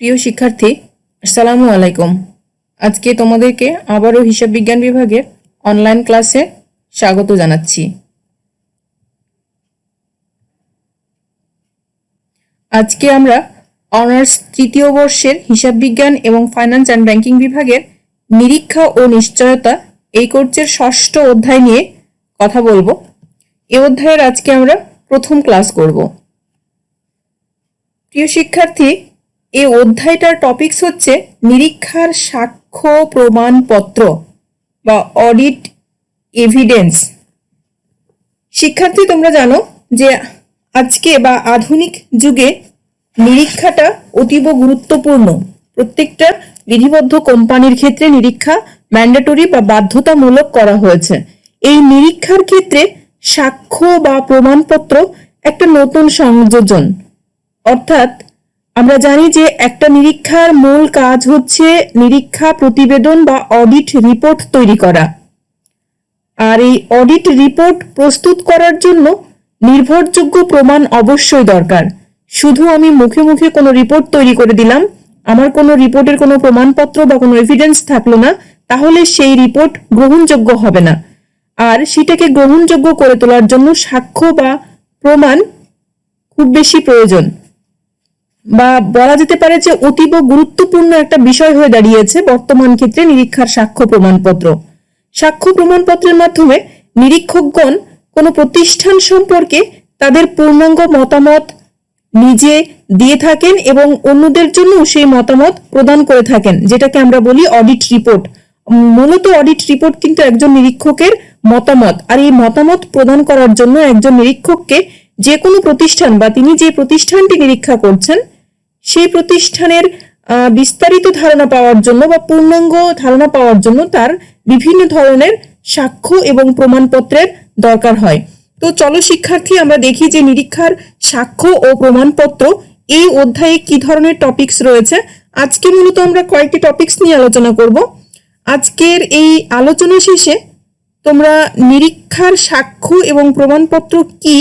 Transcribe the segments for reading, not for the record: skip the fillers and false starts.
প্রিয় শিক্ষার্থী, আসসালামু আলাইকুম। আজকে তোমাদেরকে আবারও হিসাব বিজ্ঞান বিভাগের অনলাইন ক্লাসে স্বাগত জানাচ্ছি। আজকে আমরা অনার্স তৃতীয় বর্ষের হিসাব বিজ্ঞান এবং ফাইন্যান্স অ্যান্ড ব্যাংকিং বিভাগের নিরীক্ষা ও নিশ্চয়তা এই কোর্সের ষষ্ঠ অধ্যায় নিয়ে কথা বলবো। এই অধ্যায়ের আজকে আমরা প্রথম ক্লাস করব। প্রিয় শিক্ষার্থী, এই অধ্যায়টার টপিকস হচ্ছে নিরীক্ষার সাক্ষ্য প্রমাণপত্র বা অডিট এভিডেন্স। শিক্ষার্থী, তোমরা জানো যে আজকে বা আধুনিক যুগে নিরীক্ষাটা অতীব গুরুত্বপূর্ণ। প্রত্যেকটা বিধিবদ্ধ কোম্পানির ক্ষেত্রে নিরীক্ষা ম্যান্ডেটরি বা বাধ্যতামূলক করা হয়েছে। এই নিরীক্ষার ক্ষেত্রে সাক্ষ্য বা প্রমাণপত্র একটা নতুন সংযোজন। অর্থাৎ আমরা জানি যে একটা নিরীক্ষার মূল কাজ হচ্ছে নিরীক্ষা প্রতিবেদন বা অডিট রিপোর্ট তৈরি করা। আর এই অডিট রিপোর্ট প্রস্তুত করার জন্য নির্ভরযোগ্য প্রমাণ অবশ্যই দরকার। শুধু আমি মুখে মুখে কোনো রিপোর্ট তৈরি করে দিলাম, আমার কোনো রিপোর্টের কোনো প্রমাণপত্র বা কোনো এভিডেন্স থাকলো না, তাহলে সেই রিপোর্ট গ্রহণযোগ্য হবে না। আর সেটাকে গ্রহণযোগ্য করে তোলার জন্য সাক্ষ্য বা প্রমাণ খুব বেশি প্রয়োজন, বা বলা যেতে পারে যে অতীব গুরুত্বপূর্ণ একটা বিষয় হয়ে দাঁড়িয়েছে বর্তমান ক্ষেত্রে নিরীক্ষার সাক্ষ্য প্রমাণপত্র। সাক্ষ্য প্রমাণপত্রের মাধ্যমে নিরীক্ষকগণ কোনো প্রতিষ্ঠান সম্পর্কে তাদের পূর্ণাঙ্গ মতামত নিজে দিয়ে থাকেন এবং অন্যদের জন্য সেই মতামত প্রদান করে থাকেন, যেটাকে আমরা বলি অডিট রিপোর্ট। মূলত অডিট রিপোর্ট কিন্তু একজন নিরীক্ষকের মতামত, আর এই মতামত প্রদান করার জন্য একজন নিরীক্ষককে যে কোনো প্রতিষ্ঠান বা তিনি যে প্রতিষ্ঠানটি নিরীক্ষা করছেন সেই প্রতিষ্ঠানের বিস্তারিত ধারণা পাওয়ার জন্য বা পূর্ণাঙ্গ ধারণা পাওয়ার জন্য তার বিভিন্ন ধরনের সাক্ষ্য এবং প্রমাণপত্রের দরকার হয়। তো চলো শিক্ষার্থী, আমরা দেখি যে নিরীক্ষার সাক্ষ্য ও প্রমাণপত্র এই অধ্যায়ে কি ধরনের টপিকস রয়েছে। আজকে মূলত আমরা কয়েকটি টপিকস নিয়ে আলোচনা করব। আজকের এই আলোচনা শেষে তোমরা নিরীক্ষার সাক্ষ্য এবং প্রমাণপত্র কি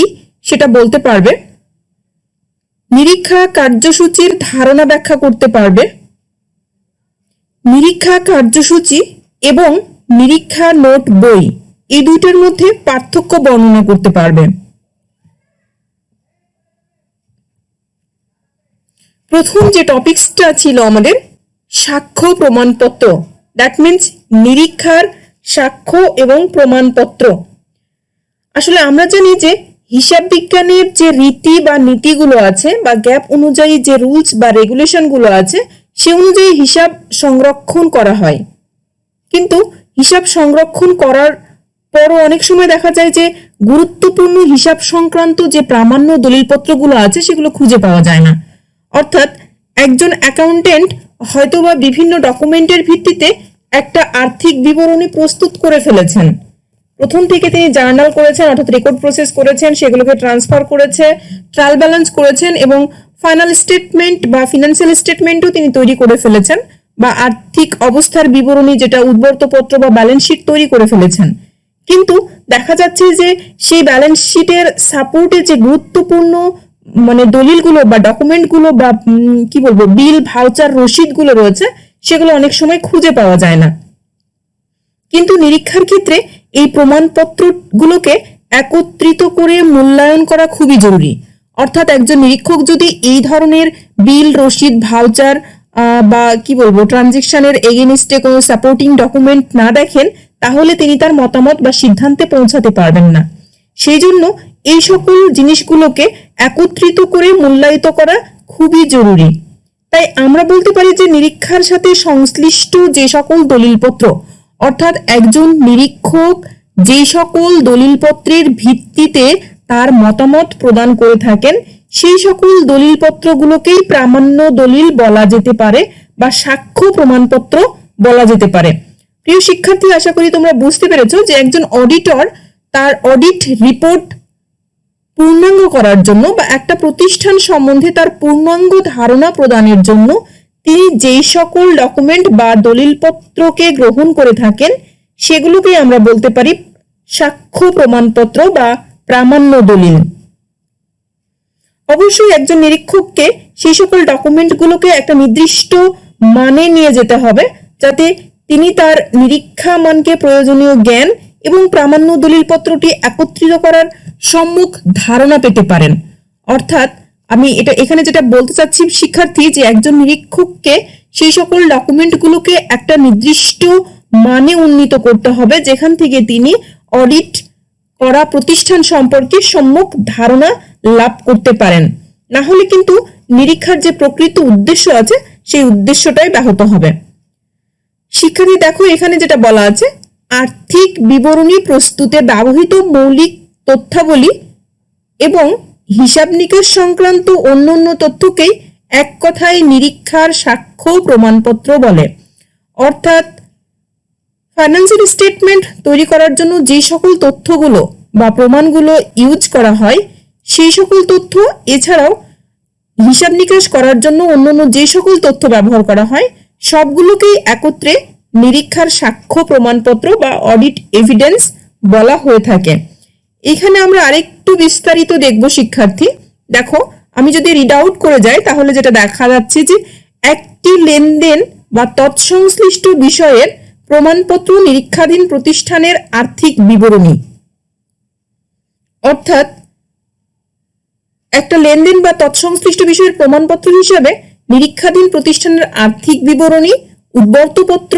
সেটা বলতে পারবে, নিরীক্ষা কার্যসূচির ধারণা ব্যাখ্যা করতে পারবে, নিরীক্ষা কার্যসূচি এবং নিরীক্ষা নোট বই এই দুইটার মধ্যে পার্থক্য বর্ণনা করতে পারবে। প্রথম যে টপিকসটা ছিল আমাদের সাক্ষ্য প্রমাণপত্র, দ্যাট মিনস নিরীক্ষার সাক্ষ্য এবং প্রমাণপত্র। আসলে আমরা জানি যে হিসাব বিজ্ঞানের যে রীতি বা নীতিগুলো আছে বা গ্যাপ অনুযায়ী যে রুলস বা রেগুলেশন গুলো আছে সে অনুযায়ী হিসাব সংরক্ষণ করা হয়। কিন্তু হিসাব সংরক্ষণ করার পরও অনেক সময় দেখা যায় যে গুরুত্বপূর্ণ হিসাব সংক্রান্ত যে প্রামাণ্য দলিলপত্রগুলো আছে সেগুলো খুঁজে পাওয়া যায় না। অর্থাৎ একজন অ্যাকাউন্টেন্ট হয়তোবা বিভিন্ন ডকুমেন্টের ভিত্তিতে একটা আর্থিক বিবরণী প্রস্তুত করে ফেলেছেন। প্রথম থেকে তিনি জার্নাল করেছেন, অর্থাৎ রেকর্ড প্রসেস করেছেন, সেগুলোকে ট্রান্সফার করেছে, ট্রায়াল ব্যালেন্স করেছেন এবং ফাইনাল স্টেটমেন্ট বা ফিনান্সিয়াল স্টেটমেন্টও তিনি তৈরি করে ফেলেছেন, বা আর্থিক অবস্থার বিবরণী যেটা উদ্বর্তপত্র বা ব্যালেন্স শিট তৈরি করে ফেলেছেন। কিন্তু দেখা যাচ্ছে যে সেই ব্যালেন্স শিটের সাপোর্টে যে গুরুত্বপূর্ণ দলিলগুলো বা ডকুমেন্টগুলো বা কি বলবো বিল ভাউচার রসিদগুলো রয়েছে সেগুলো অনেক সময় খুঁজে পাওয়া যায় না। কিন্তু নিরীক্ষার ক্ষেত্রে এই প্রমাণপত্রগুলোকে একত্রিত করে মূল্যায়ন করা খুবই জরুরি। অর্থাৎ একজন নিরীক্ষক যদি এই ধরনের বিল রসিদ ভাউচার বা কি বলবো ট্রানজেকশনের এগেইনস্টে কোনো সাপোর্টিং ডকুমেন্ট না দেখেন তাহলে তিনি তার মতামত বা সিদ্ধান্তে পৌঁছাতে পারবেন না। সেই জন্য এই সকল জিনিসগুলোকে একত্রিত করে মূল্যায়িত করা খুবই জরুরি। তাই আমরা বলতে পারি যে নিরীক্ষার সাথে সংশ্লিষ্ট যে সকল দলিলপত্র, অর্থাৎ একজন নিরীক্ষক যে সকল দলিলপত্রের ভিত্তিতে তার মতামত প্রদান করে থাকেন সেই সকল দলিলপত্রগুলোকেই প্রামাণ্য দলিল বলা যেতে পারে বা সাক্ষ্য প্রমাণপত্র বলা যেতে পারে। প্রিয় শিক্ষার্থী, আশা করি তোমরা বুঝতে পেরেছো যে একজন অডিটর তার অডিট রিপোর্ট পূর্ণাঙ্গ করার জন্য বা একটা প্রতিষ্ঠান সম্বন্ধে তার পূর্ণাঙ্গ ধারণা প্রদানের জন্য তিনি যেই সকল ডকুমেন্ট বা দলিলপত্রকে গ্রহণ করে থাকেন সেগুলোকে আমরা বলতে পারি সাক্ষ্য প্রমাণপত্র বা প্রামাণ্য দলিল। অবশ্যই একজন নিরীক্ষককে সেই সকল ডকুমেন্টগুলোকে একটা নির্দিষ্ট মানে নিয়ে যেতে হবে, যাতে তিনি তার নিরীক্ষা মানকে প্রয়োজনীয় জ্ঞান এবং প্রামাণ্য দলিলপত্রটি একত্রিত করার সম্মুখ ধারণা পেতে পারেন। অর্থাৎ আমি এখানে যেটা বলতে চাচ্ছি শিক্ষার্থী, যে একজন নিরীক্ষককে সেই সকল ডকুমেন্টগুলোকে একটা নির্দিষ্ট মানে উন্নীত করতে হবে, যেখান থেকে তিনি অডিট করা প্রতিষ্ঠান সম্পর্কে সম্যক ধারণা লাভ করতে পারেন। না হলে কিন্তু নিরীক্ষার যে প্রকৃত উদ্দেশ্য আছে সেই উদ্দেশ্যটাই ব্যাহত হবে। শিক্ষার্থী দেখো, এখানে যেটা বলা আছে, আর্থিক বিবরণী প্রস্তুতে ব্যবহৃত মৌলিক তথ্যাবলী এবং হিসাব নিকাশ সংক্রান্ত অন্যান্য তথ্যকেই এক কথায় নিরীক্ষার সাক্ষ্য প্রমাণপত্র বলে। অর্থাৎ ফাইন্যান্সিয়াল স্টেটমেন্ট তৈরি করার জন্য যে সকল তথ্যগুলো বা প্রমাণগুলো ইউজ করা হয়, সেই সকল তথ্য এছাড়াও হিসাব নিকাশ করার জন্য অন্যান্য যে সকল তথ্য ব্যবহার করা হয়, সবগুলোকেই একত্রে নিরীক্ষার সাক্ষ্য প্রমাণপত্র বা অডিট এভিডেন্স বলা হয়ে থাকে। এখানে আমরা আরেকটু বিস্তারিত দেখব শিক্ষার্থী। দেখো, আমি যদি রিড আউট করে যাই তাহলে যেটা দেখা যাচ্ছে যে একটি লেনদেন বা তৎসংশ্লিষ্ট বিষয়ের প্রমাণপত্র নিরীক্ষাধীন প্রতিষ্ঠানের আর্থিক বিবরণী। অর্থাৎ একটা লেনদেন বা তৎসংশ্লিষ্ট বিষয়ের প্রমাণপত্র হিসাবে নিরীক্ষাধীন প্রতিষ্ঠানের আর্থিক বিবরণী, উদ্বর্তপত্র,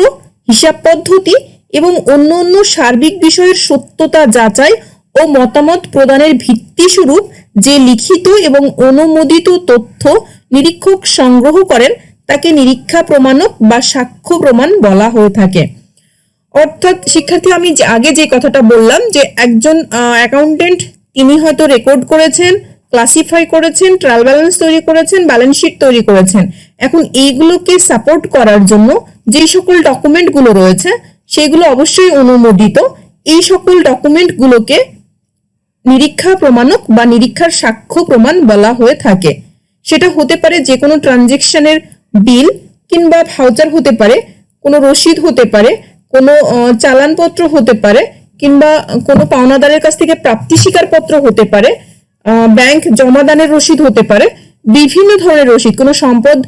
হিসাব পদ্ধতি এবং অন্যান্য সার্বিক বিষয়ের সত্যতা যাচাই ও মতামত প্রদানের ভিত্তি স্বরূপ যে লিখিত এবং অনুমোদিত তথ্য নিরীক্ষক সংগ্রহ করেন তাকে নিরীক্ষা প্রমাণক বা সাক্ষ্য প্রমাণ বলা হয়ে থাকে। অর্থাৎ শিক্ষার্থী, আমি আগে যে কথাটা বললাম যে একজন অ্যাকাউন্টেন্ট তিনি হয়তো রেকর্ড করেছেন, ক্লাসিফাই করেছেন, ট্রায়াল ব্যালেন্স তৈরি করেছেন, ব্যালেন্স শিট তৈরি করেছেন। এখন এইগুলোকে সাপোর্ট করার জন্য যে সকল ডকুমেন্টগুলো রয়েছে সেগুলো অবশ্যই অনুমোদিত। এই সকল ডকুমেন্টগুলোকে নিরীক্ষা প্রমাণক বা নিরীক্ষার সাক্ষ্য প্রমাণ বলা হয়ে থাকে। সেটা হতে পারে যে কোনো ট্রানজেকশনের বিল কিংবা ভাউচার হতে পারে, কোনো রসিদ হতে পারে, কোনো চালানপত্র হতে পারে, কিংবা কোনো পাওনাদারের কাছ থেকে প্রাপ্তি স্বীকারপত্র হতে পারে, ব্যাংক জমাদানের রসিদ হতে পারে, বিভিন্ন ধরনের রসিদ, কোনো সম্পদ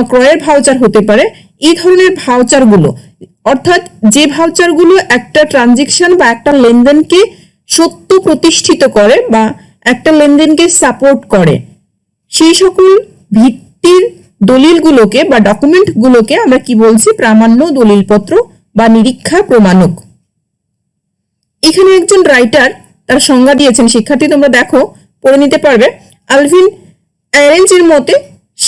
ক্রয়ের ভাউচার হতে পারে। এই ধরনের ভাউচারগুলো, অর্থাৎ যে ভাউচারগুলো একটা ট্রানজেকশন বা একটা লেনদেনকে সত্য প্রতিষ্ঠিত করে বা একটা লেনদেনকে সাপোর্ট করে, সেই সকল ভিত্তির দলিলগুলোকে বা ডকুমেন্টগুলোকে আমরা কি বলছি? প্রামাণ্য দলিলপত্র বা নিরীক্ষা প্রমাণক। এখানে একজন রাইটার তার সংজ্ঞা দিয়েছেন, শিক্ষার্থী তোমরা দেখো, পড়ে নিতে পারবে। আলভিন অ্যারেঞ্জের মতে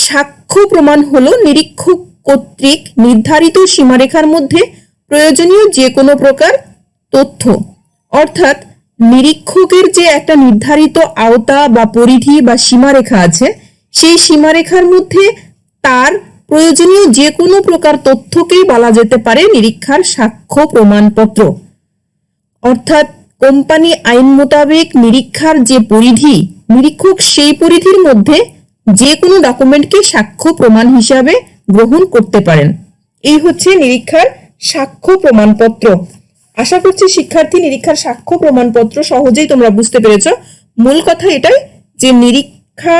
সাক্ষ্য প্রমাণ হলো নিরীক্ষক কর্তৃক নির্ধারিত সীমারেখার মধ্যে প্রয়োজনীয় যে কোনো প্রকার তথ্য। অর্থাৎ নিরীক্ষকের যে একটা নির্ধারিত আওতা বা পরিধি বা সীমারেখা আছে, সেই সীমারেখার মধ্যে তার প্রয়োজনীয় যে কোনো প্রকার তথ্যকেই বলা যেতে পারে নিরীক্ষার সাক্ষ্য প্রমাণপত্র। অর্থাৎ কোম্পানি আইন মোতাবেক নিরীক্ষার যে পরিধি, নিরীক্ষক সেই পরিধির মধ্যে যে কোনো ডকুমেন্টকে সাক্ষ্য প্রমাণ হিসাবে গ্রহণ করতে পারেন। এই হচ্ছে নিরীক্ষার সাক্ষ্য প্রমাণপত্র। আশা করছি শিক্ষার্থী নিরীক্ষার সাক্ষ্য প্রমাণপত্র সহজেই তোমরা বুঝতে পেরেছ। মূল কথা এটাই যে নিরীক্ষা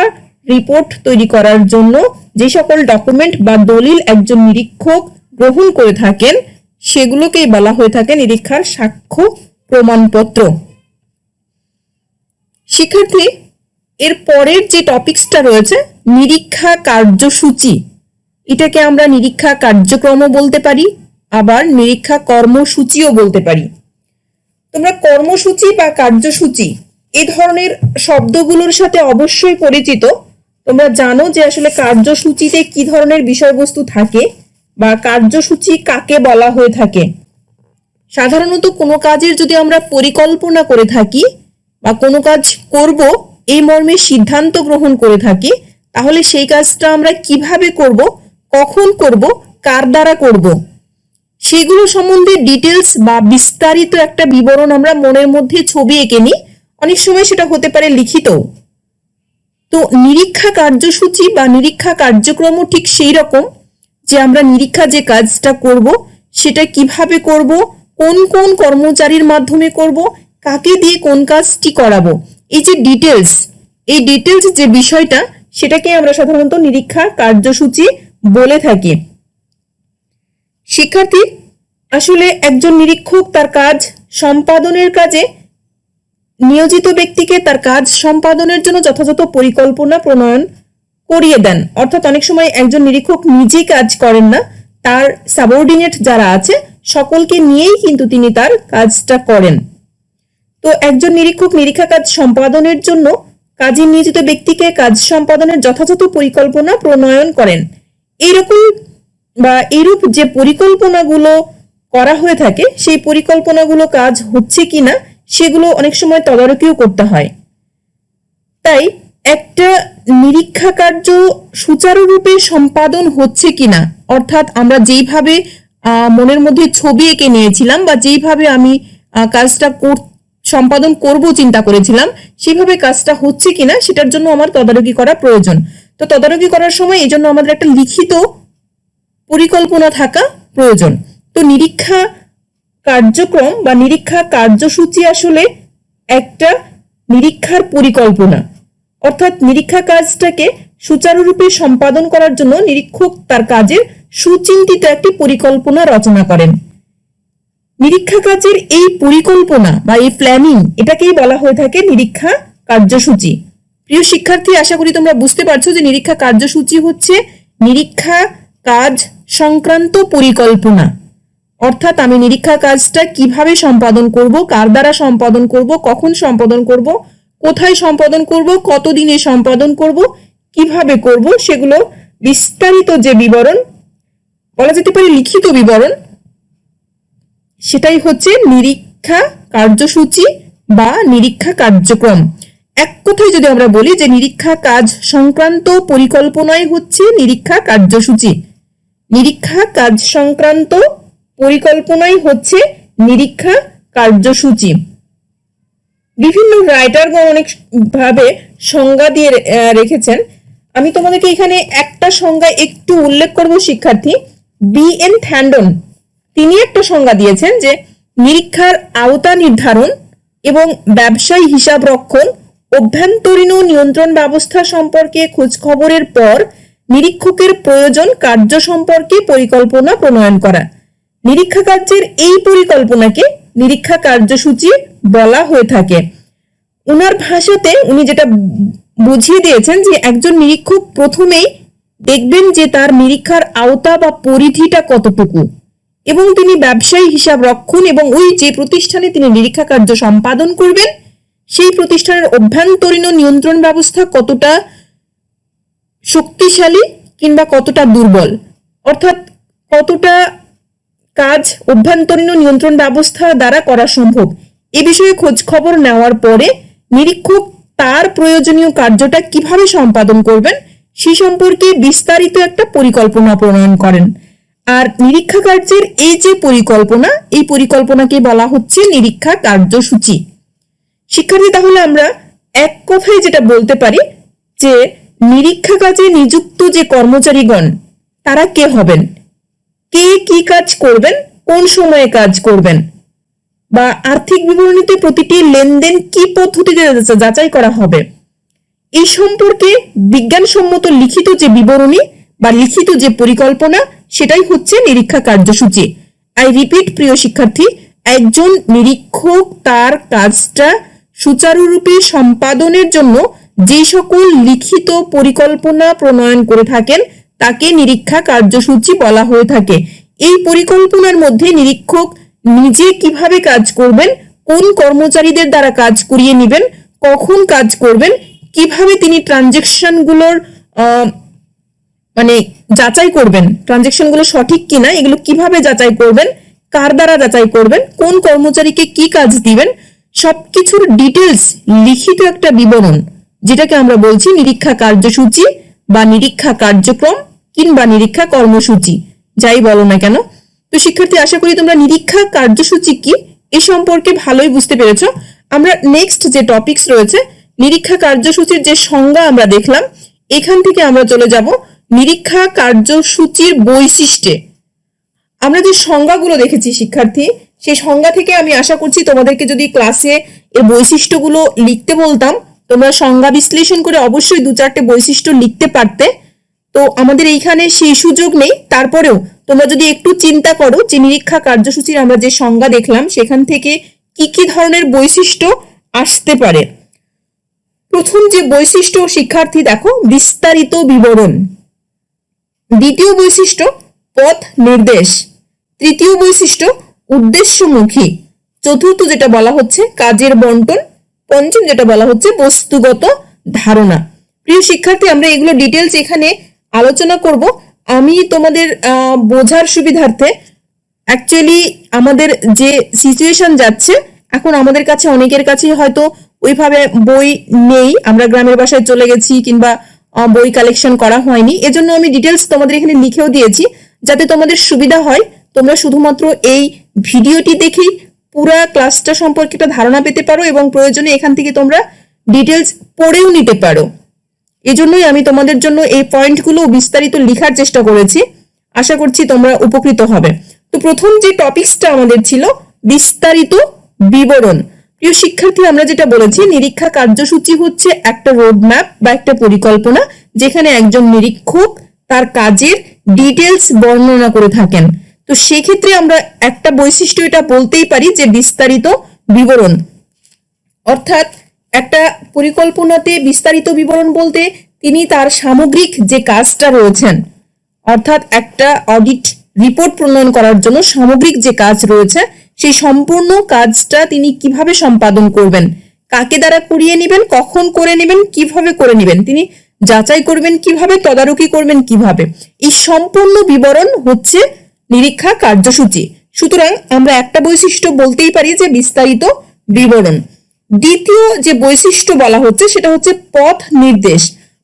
রিপোর্ট তৈরি করার জন্য যে সকল ডকুমেন্ট বা দলিল একজন নিরীক্ষক গ্রহণ করে থাকেন সেগুলোকেই বলা হয়ে থাকে নিরীক্ষার সাক্ষ্য প্রমাণপত্র। শিক্ষার্থী, এর পরের যে টপিকসটা রয়েছে নিরীক্ষা কার্যসূচি, এটাকে আমরা নিরীক্ষা কার্যক্রমও বলতে পারি, আবার নিরীক্ষা কর্মসূচিও বলতে পারি। তোমরা কর্মসূচি বা কার্যসূচি এই ধরনের শব্দগুলোর সাথে অবশ্যই পরিচিত। তোমরা জানো যে আসলে কার্যসূচিতে কি ধরনের বিষয়বস্তু থাকে বা কার্যসূচি কাকে বলা হয়ে থাকে। সাধারণত কোনো কাজের যদি আমরা পরিকল্পনা করে থাকি বা কোনো কাজ করব এই মর্মে সিদ্ধান্ত গ্রহণ করে থাকি, তাহলে সেই কাজটা আমরা কিভাবে করব, কখন করব, কার দ্বারা করব, সেগুলো সম্বন্ধে ডিটেলস বা বিস্তারিত একটা বিবরণ আমরা মনের মধ্যে ছবি এঁকে নিই। অনেক সময় সেটা হতে পারে লিখিত। তো নিরীক্ষা কার্যসূচি বা নিরীক্ষা কার্যক্রমও ঠিক সেই রকম, যে আমরা নিরীক্ষা যে কাজটা করব সেটা কিভাবে করব, কোন কোন কর্মচারীর মাধ্যমে করব, কাকে দিয়ে কোন কাজটি করাবো, এই যে ডিটেলস, এই ডিটেলস যে বিষয়টা সেটাকে আমরা সাধারণত নিরীক্ষা কার্যসূচি বলে থাকি। শিক্ষার্থী, আসলে একজন নিরীক্ষক তার কাজ সম্পাদনের কাজে নিয়োজিত ব্যক্তিকে তার কাজ সম্পাদনের জন্য যথাযথ পরিকল্পনা প্রণয়ন করিয়ে দেন। অর্থাৎ অনেক সময় একজন নিরীক্ষক নিজেই কাজ করেন না, তার সাবঅর্ডিনেট যারা আছে সকলকে নিয়েই কিন্তু তিনি তার কাজটা করেন। তো একজন নিরীক্ষক নিরীক্ষা কাজ সম্পাদনের জন্য কাজে নিয়োজিত ব্যক্তিকে কাজ সম্পাদনের যথাযথ পরিকল্পনা প্রণয়ন করেন। এইরূপ যে পরিকল্পনাগুলো করা হয়ে থাকে সেই পরিকল্পনাগুলো কাজ হচ্ছে কিনা সেগুলো অনেক সময় তদারকিও করতে হয়। তাই একটা নিরীক্ষা কার্য সুচারুরূপে সম্পাদন হচ্ছে কিনা, অর্থাৎ আমরা যেইভাবে মনের মধ্যে ছবি এঁকে নিয়েছিলাম বা যেইভাবে আমি কাজটা সম্পাদন করব চিন্তা করেছিলাম সেভাবে কাজটা হচ্ছে কিনা সেটার জন্য আমার তদারকি করা প্রয়োজন। তো তদারকি করার সময় এই জন্য আমাদের একটা লিখিত পরিকল্পনা থাকা প্রয়োজন। তো নিরীক্ষা কার্যক্রম বা নিরীক্ষা কার্যসূচি আসলে একটা নিরীক্ষার পরিকল্পনা, অর্থাৎ নিরীক্ষা কাজটাকে সুচারুরূপে সম্পাদন করার জন্য নিরীক্ষক তার কাজের সুচিন্তিত একটি পরিকল্পনা রচনা করেন। নিরীক্ষা কাজের এই পরিকল্পনা বা এই প্ল্যানিং এটাকেই বলা হয়ে থাকে নিরীক্ষা কার্যসূচি। প্রিয় শিক্ষার্থী, আশা করি তোমরা বুঝতে পারছো যে নিরীক্ষা কার্যসূচি হচ্ছে নিরীক্ষা কাজ সংক্রান্ত পরিকল্পনা। অর্থাৎ আমি নিরীক্ষা কাজটা কিভাবে সম্পাদন করব, কার দ্বারা সম্পাদন করব, কখন সম্পাদন করব, কোথায় সম্পাদন করব, কতদিনে সম্পাদন করব, কিভাবে করব, সেগুলো বিস্তারিত যে বিবরণ, বলা যেতে পারে লিখিত বিবরণ, সেটাই হচ্ছে নিরীক্ষা কার্যসূচি বা নিরীক্ষা কার্যক্রম। এক কথায় যদি আমরা বলি যে নিরীক্ষা কাজ সংক্রান্ত পরিকল্পনাই হচ্ছে নিরীক্ষা কার্যসূচি, নিরীক্ষা কাজ সংক্রান্ত পরিকল্পনাই হচ্ছে নিরীক্ষা কার্যসূচি। বিভিন্ন রাইটারগণ অনেক ভাবে সংজ্ঞা দিয়ে রেখেছেন। আমি তোমাদেরকে এখানে একটা সংজ্ঞা একটু উল্লেখ করব শিক্ষার্থী। B.N. থ্যান্ডন তিনি একটা সংজ্ঞা দিয়েছেন যে নিরীক্ষার আওতা নির্ধারণ এবং ব্যবসায়ী হিসাব রক্ষণ, অভ্যন্তরীণ নিয়ন্ত্রণ ব্যবস্থা সম্পর্কে খোঁজ খবরের পর নিরীক্ষকের প্রয়োজন কার্য সম্পর্কে পরিকল্পনা প্রণয়ন করা। নিরীক্ষা কার্যের এই পরিকল্পনাকে নিরীক্ষা কার্যসূচি বলা হয়ে থাকে। উনার ভাষাতে উনি যেটা বুঝিয়ে দিয়েছেন যে একজন নিরীক্ষক প্রথমেই দেখবেন যে তার নিরীক্ষার আওতা বা পরিধিটা কতটুকু, এবং তিনি ব্যবসায়ী হিসাব রক্ষণ এবং ওই যে প্রতিষ্ঠানে তিনি নিরীক্ষা কার্য সম্পাদন করবেন সেই প্রতিষ্ঠানের অভ্যন্তরীণ নিয়ন্ত্রণ ব্যবস্থা কতটা শক্তিশালী কিংবা কতটা দুর্বল, অর্থাৎ কতটা কাজ অভ্যন্তরীণ নিয়ন্ত্রণ ব্যবস্থা দ্বারা করা সম্ভব, এ বিষয়ে খোঁজ খবর নেওয়ার পরে নিরীক্ষক তার প্রয়োজনীয় কার্যটা কিভাবে সম্পাদন করবেন সে সম্পর্কে বিস্তারিত একটা পরিকল্পনা প্রণয়ন করেন। আর নিরীক্ষা কার্যের এই যে পরিকল্পনা, এই পরিকল্পনাকে বলা হচ্ছে নিরীক্ষা কার্যসূচি। শিক্ষার্থী, তাহলে আমরা এক কথায় যেটা বলতে পারি যে নিরীক্ষা কাজে নিযুক্ত যে কর্মচারীগণ তারা কে হবেন, কে কি কাজ করবেন, কোন সময়ে কাজ করবেন, বা আর্থিক বিবরণীতে প্রতিটি লেনদেন কি পদ্ধতিতে যাচাই করা হবে, এই সম্পর্কে বিজ্ঞানসম্মত লিখিত যে বিবরণী বা লিখিত যে পরিকল্পনা সেটাই হচ্ছে নিরীক্ষা কার্যসূচি। আই রিপিট প্রিয় শিক্ষার্থী, একজন নিরীক্ষক তার কাজটা সুচারুরূপে সম্পাদনের জন্য যে সকল লিখিত পরিকল্পনা প্রণয়ন করে থাকেন তাকে নিরীক্ষা কার্যসূচি বলা হয়ে থাকে। এই পরিকল্পনার মধ্যে নিরীক্ষক নিজে কিভাবে কাজ করবেন, কোন কর্মচারীদের দ্বারা কাজ করিয়ে নেবেন, কখন কাজ করবেন, কিভাবে তিনি ট্রানজেকশনগুলোর যাচাই করবেন, ট্রানজেকশনগুলো সঠিক কিনা এগুলো কিভাবে যাচাই করবেন, কার দ্বারা যাচাই করবেন, কোন কর্মচারীকে কি কাজ দিবেন, সবকিছুর ডিটেলস লিখিত একটা বিবরণ, যেটাকে আমরা বলছি নিরীক্ষা কার্যসূচি বা নিরীক্ষা কার্যক্রম কিংবা নিরীক্ষা কর্মসূচি, যাই বলো না কেন। তো শিক্ষার্থী, আশা করি তোমরা নিরীক্ষা কার্যসূচি কি এ সম্পর্কে ভালোই বুঝতে পেরেছো। আমরা নেক্সট যে টপিকস রয়েছে নিরীক্ষা কার্যসূচির যে সংজ্ঞা আমরা দেখলাম, এখান থেকে আমরা চলে যাব নিরীক্ষা কার্যসূচির বৈশিষ্ট্যে। আমরা যে সংজ্ঞাগুলো দেখেছি শিক্ষার্থী, সেই সংজ্ঞা থেকে আমি আশা করছি তোমাদেরকে যদি ক্লাসে এর বৈশিষ্ট্যগুলো লিখতে বলতাম তোমরা সংজ্ঞা বিশ্লেষণ করে অবশ্যই 2-4টে বৈশিষ্ট্য লিখতে পারতে। তো আমাদের এইখানে সেই সুযোগ নেই। তারপরেও তোমরা যদি একটু চিন্তা করো যে নিরীক্ষা কার্যসূচির আমরা যে সংজ্ঞা দেখলাম সেখান থেকে কি কি ধরনের বৈশিষ্ট্য আসতে পারে। প্রথম যে বৈশিষ্ট্য শিক্ষার্থী দেখো, বিস্তারিত বিবরণ। দ্বিতীয় বৈশিষ্ট্য পথ নির্দেশ। তৃতীয় বৈশিষ্ট্য উদ্দেশ্যমুখী। চতুর্থ যেটা বলা হচ্ছে কাজের বন্টন। পঞ্চম যেটা বলা হচ্ছে বস্তুগত ধারণা। প্রিয় শিক্ষার্থী, আমরা এগুলো ডিটেলস এখানে আলোচনা করব। আমি তোমাদের বোঝার সুবিধার্থে অ্যাকচুয়ালি আমাদের যে সিচুয়েশন যাচ্ছে এখন, আমাদের কাছে অনেকের কাছে হয়তো ওইভাবে বই নেই, আমরা গ্রামের বাসায় চলে গেছি কিংবা বই কালেকশন করা হয়নি, এজন্য আমি ডিটেলস তোমাদের এখানে লিখেও দিয়েছি যাতে তোমাদের সুবিধা হয়। তোমরা শুধুমাত্র এই ভিডিওটি দেখেই পুরা ক্লাসটা সম্পর্কে একটা ধারণা পেতে পারো এবং প্রয়োজনে এখান থেকে তোমরা ডিটেলস পড়েও নিতে পারো। এজন্যই আমি তোমাদের জন্য এই পয়েন্টগুলো বিস্তারিত লেখার চেষ্টা করেছি। আশা করছি তোমরা উপকৃত হবে। তো প্রথম যে টপিকসটা আমাদের ছিল বিস্তারিত বিবরণ। প্রিয় শিক্ষার্থী, আমরা যেটা বলেছি নিরীক্ষা কার্যসূচি হচ্ছে একটা রোডম্যাপ বা একটা পরিকল্পনা যেখানে একজন নিরীক্ষক তার কাজের ডিটেলস বর্ণনা করে থাকেন। তো সেক্ষেত্রে আমরা একটা বৈশিষ্ট্য এটা বলতেই পারি যে বিস্তারিত বিবরণ। অর্থাৎ একটা পরিকল্পনাতে বিস্তারিত বিবরণ বলতে তিনি তার সামগ্রিক যে কাজটা রয়েছেন, অর্থাৎ একটা অডিট রিপোর্ট প্রণয়ন করার জন্য সামগ্রিক যে কাজ রয়েছে সেই সম্পূর্ণ কাজটা তিনি কিভাবে সম্পাদন করবেন, কাকে দ্বারা করিয়ে নেবেন, কখন করে নেবেন, কিভাবে করে নেবেন, তিনি যাচাই করবেন কিভাবে, তদারকি করবেন কিভাবে, এই সম্পূর্ণ বিবরণ হচ্ছে নিরীক্ষা কার্যসূচি। সুতরাং আমরা একটা বৈশিষ্ট্য বলতেই পারি যে বিস্তারিত বিবরণ। দ্বিতীয় যে বৈশিষ্ট্য বলা হচ্ছে সেটা হচ্ছে পথ নির্দেশ।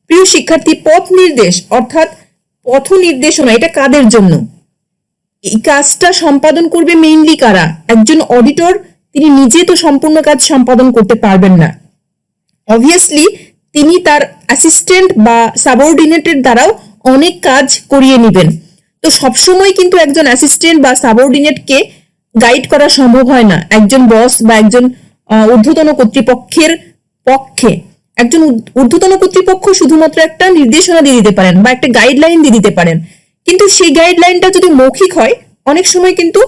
প্রিয় শিক্ষার্থী, পথ নির্দেশ অর্থাৎ পথ নির্দেশনা, এটা কাদের জন্য? এই কাজটা সম্পাদন করবে মেইনলি কারা? একজন অডিটর তিনি নিজে তো সম্পূর্ণ কাজ সম্পাদন করতে পারবেন না, অবভিয়াসলি তিনি তার অ্যাসিস্ট্যান্ট বা সাবঅর্ডিনেটের দ্বারাও অনেক কাজ করিয়ে নেবেন। তো সবসময় কিন্তু একজন অ্যাসিস্ট্যান্ট বা সাবঅর্ডিনেটকে গাইড করা সম্ভব হয় না। একজন বস বা একজন ঊর্ধ্বতন কর্তৃপক্ষের পক্ষে একজন ঊর্ধ্বতন কর্তৃপক্ষ শুধুমাত্র একটা নির্দেশনা দিয়ে দিতে পারেন বা একটা গাইডলাইন দিয়ে দিতে পারেন, কিন্তু সেই গাইডলাইনটা যদি মৌখিক হয় অনেক সময় কিন্তু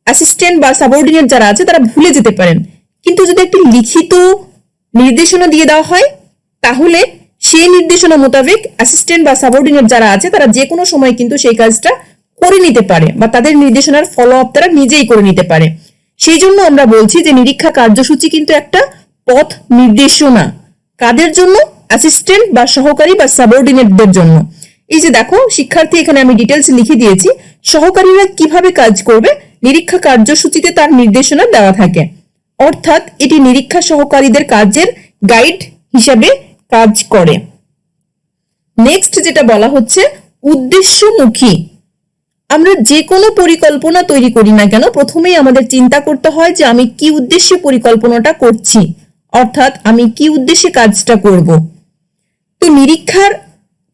অ্যাসিস্ট্যান্ট বা সাবঅর্ডিনেট যারা আছে তারা ভুলে যেতে পারেন। কিন্তু যদি একটি লিখিত নির্দেশনা দিয়ে দেওয়া হয় তাহলে সেই নির্দেশনা মোতাবেক অ্যাসিস্ট্যান্ট বা সাবঅর্ডিনেট যারা আছে তারা যে কোনো সময় কিন্তু সেই কাজটা করে নিতে পারে বা তাদের নির্দেশনার ফলো আপ তারা নিজেই করে নিতে পারে। সেই জন্য আমরা বলছি যে নিরীক্ষা কার্যসূচি কিন্তু একটা পথ নির্দেশনা। কাদের জন্য? অ্যাসিস্ট্যান্ট বা সহকারী বা সাবঅর্ডিনেটদের জন্য। এই যে দেখো শিক্ষার্থী, এখানে আমি ডিটেলস লিখে দিয়েছি সহকারীরা কিভাবে কাজ করবে। নিরীক্ষা কার্যসূচিতে তার নির্দেশনা দেওয়া থাকে, অর্থাৎ এটি নিরীক্ষা সহকারীদের কাজের গাইড হিসাবে কাজ করে। নেক্সট যেটা বলা হচ্ছে উদ্দেশ্যমুখী। আমরা যে কোনো পরিকল্পনা তৈরি করি না কেন প্রথমেই আমাদের চিন্তা করতে হয় যে আমি কি উদ্দেশ্যে পরিকল্পনাটা করছি, অর্থাৎ আমি কি উদ্দেশ্যে কাজটা করব। তো নিরীক্ষার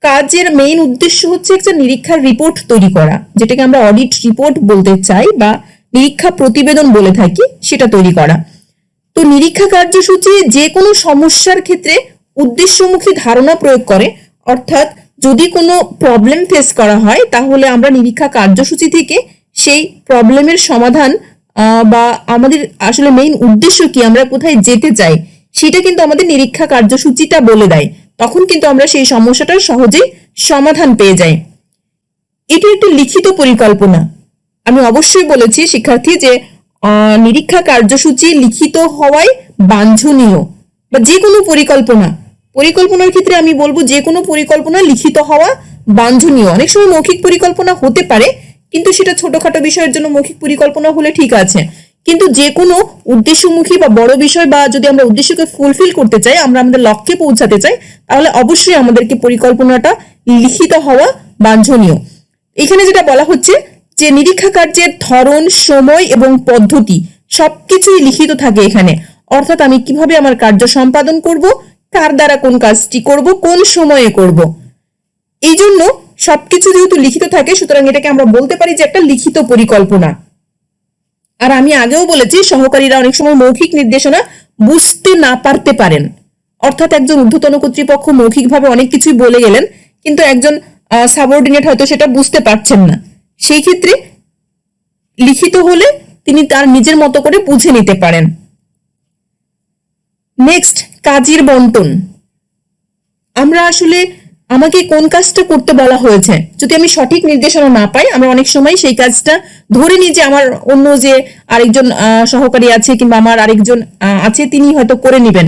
কাজের মেইন উদ্দেশ্য হচ্ছে একটা নিরীক্ষার রিপোর্ট তৈরি করা, যেটাকে আমরা অডিট রিপোর্ট বলতে চাই বা নিরীক্ষা প্রতিবেদন বলে থাকি, সেটা তৈরি করা। তো নিরীক্ষা কার্যসূচি যে কোনো সমস্যার ক্ষেত্রে উদ্দেশ্যমুখী ধারণা প্রয়োগ করে, অর্থাৎ যদি কোনো প্রবলেম ফেস করা হয় তাহলে আমরা নিরীক্ষা কার্যসূচি থেকে সেই প্রবলেমের সমাধান বা আমাদের আসলে মেইন উদ্দেশ্য কি, আমরা কোথায় যেতে চাই, সেটা কিন্তু আমাদের নিরীক্ষা কার্যসূচিটা বলে দেয়। তখন কিন্তু আমরা সেই সমস্যাটার সহজেই সমাধান পেয়ে যাই। এটি একটি লিখিত পরিকল্পনা। আমি অবশ্যই বলেছি শিক্ষার্থী যে নিরীক্ষা কার্যসূচি লিখিত হওয়াই বাঞ্ছনীয়, বা যে কোনো পরিকল্পনার ক্ষেত্রে আমি বলবো যে কোনো পরিকল্পনা লিখিত হওয়া বাঞ্ছনীয়। অনেক সময় মৌখিক পরিকল্পনা হতে পারে, কিন্তু সেটা ছোটখাটো বিষয়ের জন্য মৌখিক পরিকল্পনা হলে ঠিক আছে, কিন্তু যে কোনো উদ্দেশ্যমুখী বা বড় বিষয় বা যদি আমরা উদ্দেশ্যকে ফুলফিল করতে চাই, আমরা আমাদের লক্ষ্যে পৌঁছাতে চাই, তাহলে অবশ্যই আমাদেরকে পরিকল্পনাটা লিখিত হওয়া বাঞ্ছনীয়। এখানে যেটা বলা হচ্ছে যে নিরীক্ষা কার্যের ধরন, সময় এবং পদ্ধতি সবকিছুই লিখিত থাকে এখানে, অর্থাৎ আমি কিভাবে আমার কার্য সম্পাদন করব, কার দ্বারা কোন কাজটি করব, কোন সময়ে করব, এই জন্য সবকিছু যেহেতু লিখিত থাকে সুতরাং এটাকে আমরা বলতে পারি যে একটা লিখিত পরিকল্পনা। আর আমি আগেও বলেছি সহকারীরা অনেক সময় মৌখিক নির্দেশনা বুঝতে না পারতে পারেন, অর্থাৎ একজন ঊর্ধ্বতন কর্তৃপক্ষ মৌখিকভাবে অনেক কিছুই বলে গেলেন, কিন্তু একজন সাবঅর্ডিনেট হয়তো সেটা বুঝতে পারছেন না। সেই ক্ষেত্রে লিখিত হলে তিনি তার নিজের মতো করে বুঝে নিতে পারেন। নেক্সট, কাজের বন্টন। আমরা আসলে আমাকে কোন কাজটা করতে বলা হয়েছে, যদি আমি সঠিক নির্দেশনা না পাই, আমরা অনেক সময় সেই কাজটা ধরে নিই যে আমার অন্য যে আরেকজন সহকারী আছে কিংবা আমার আরেকজন আছে তিনি হয়তো করে নেবেন,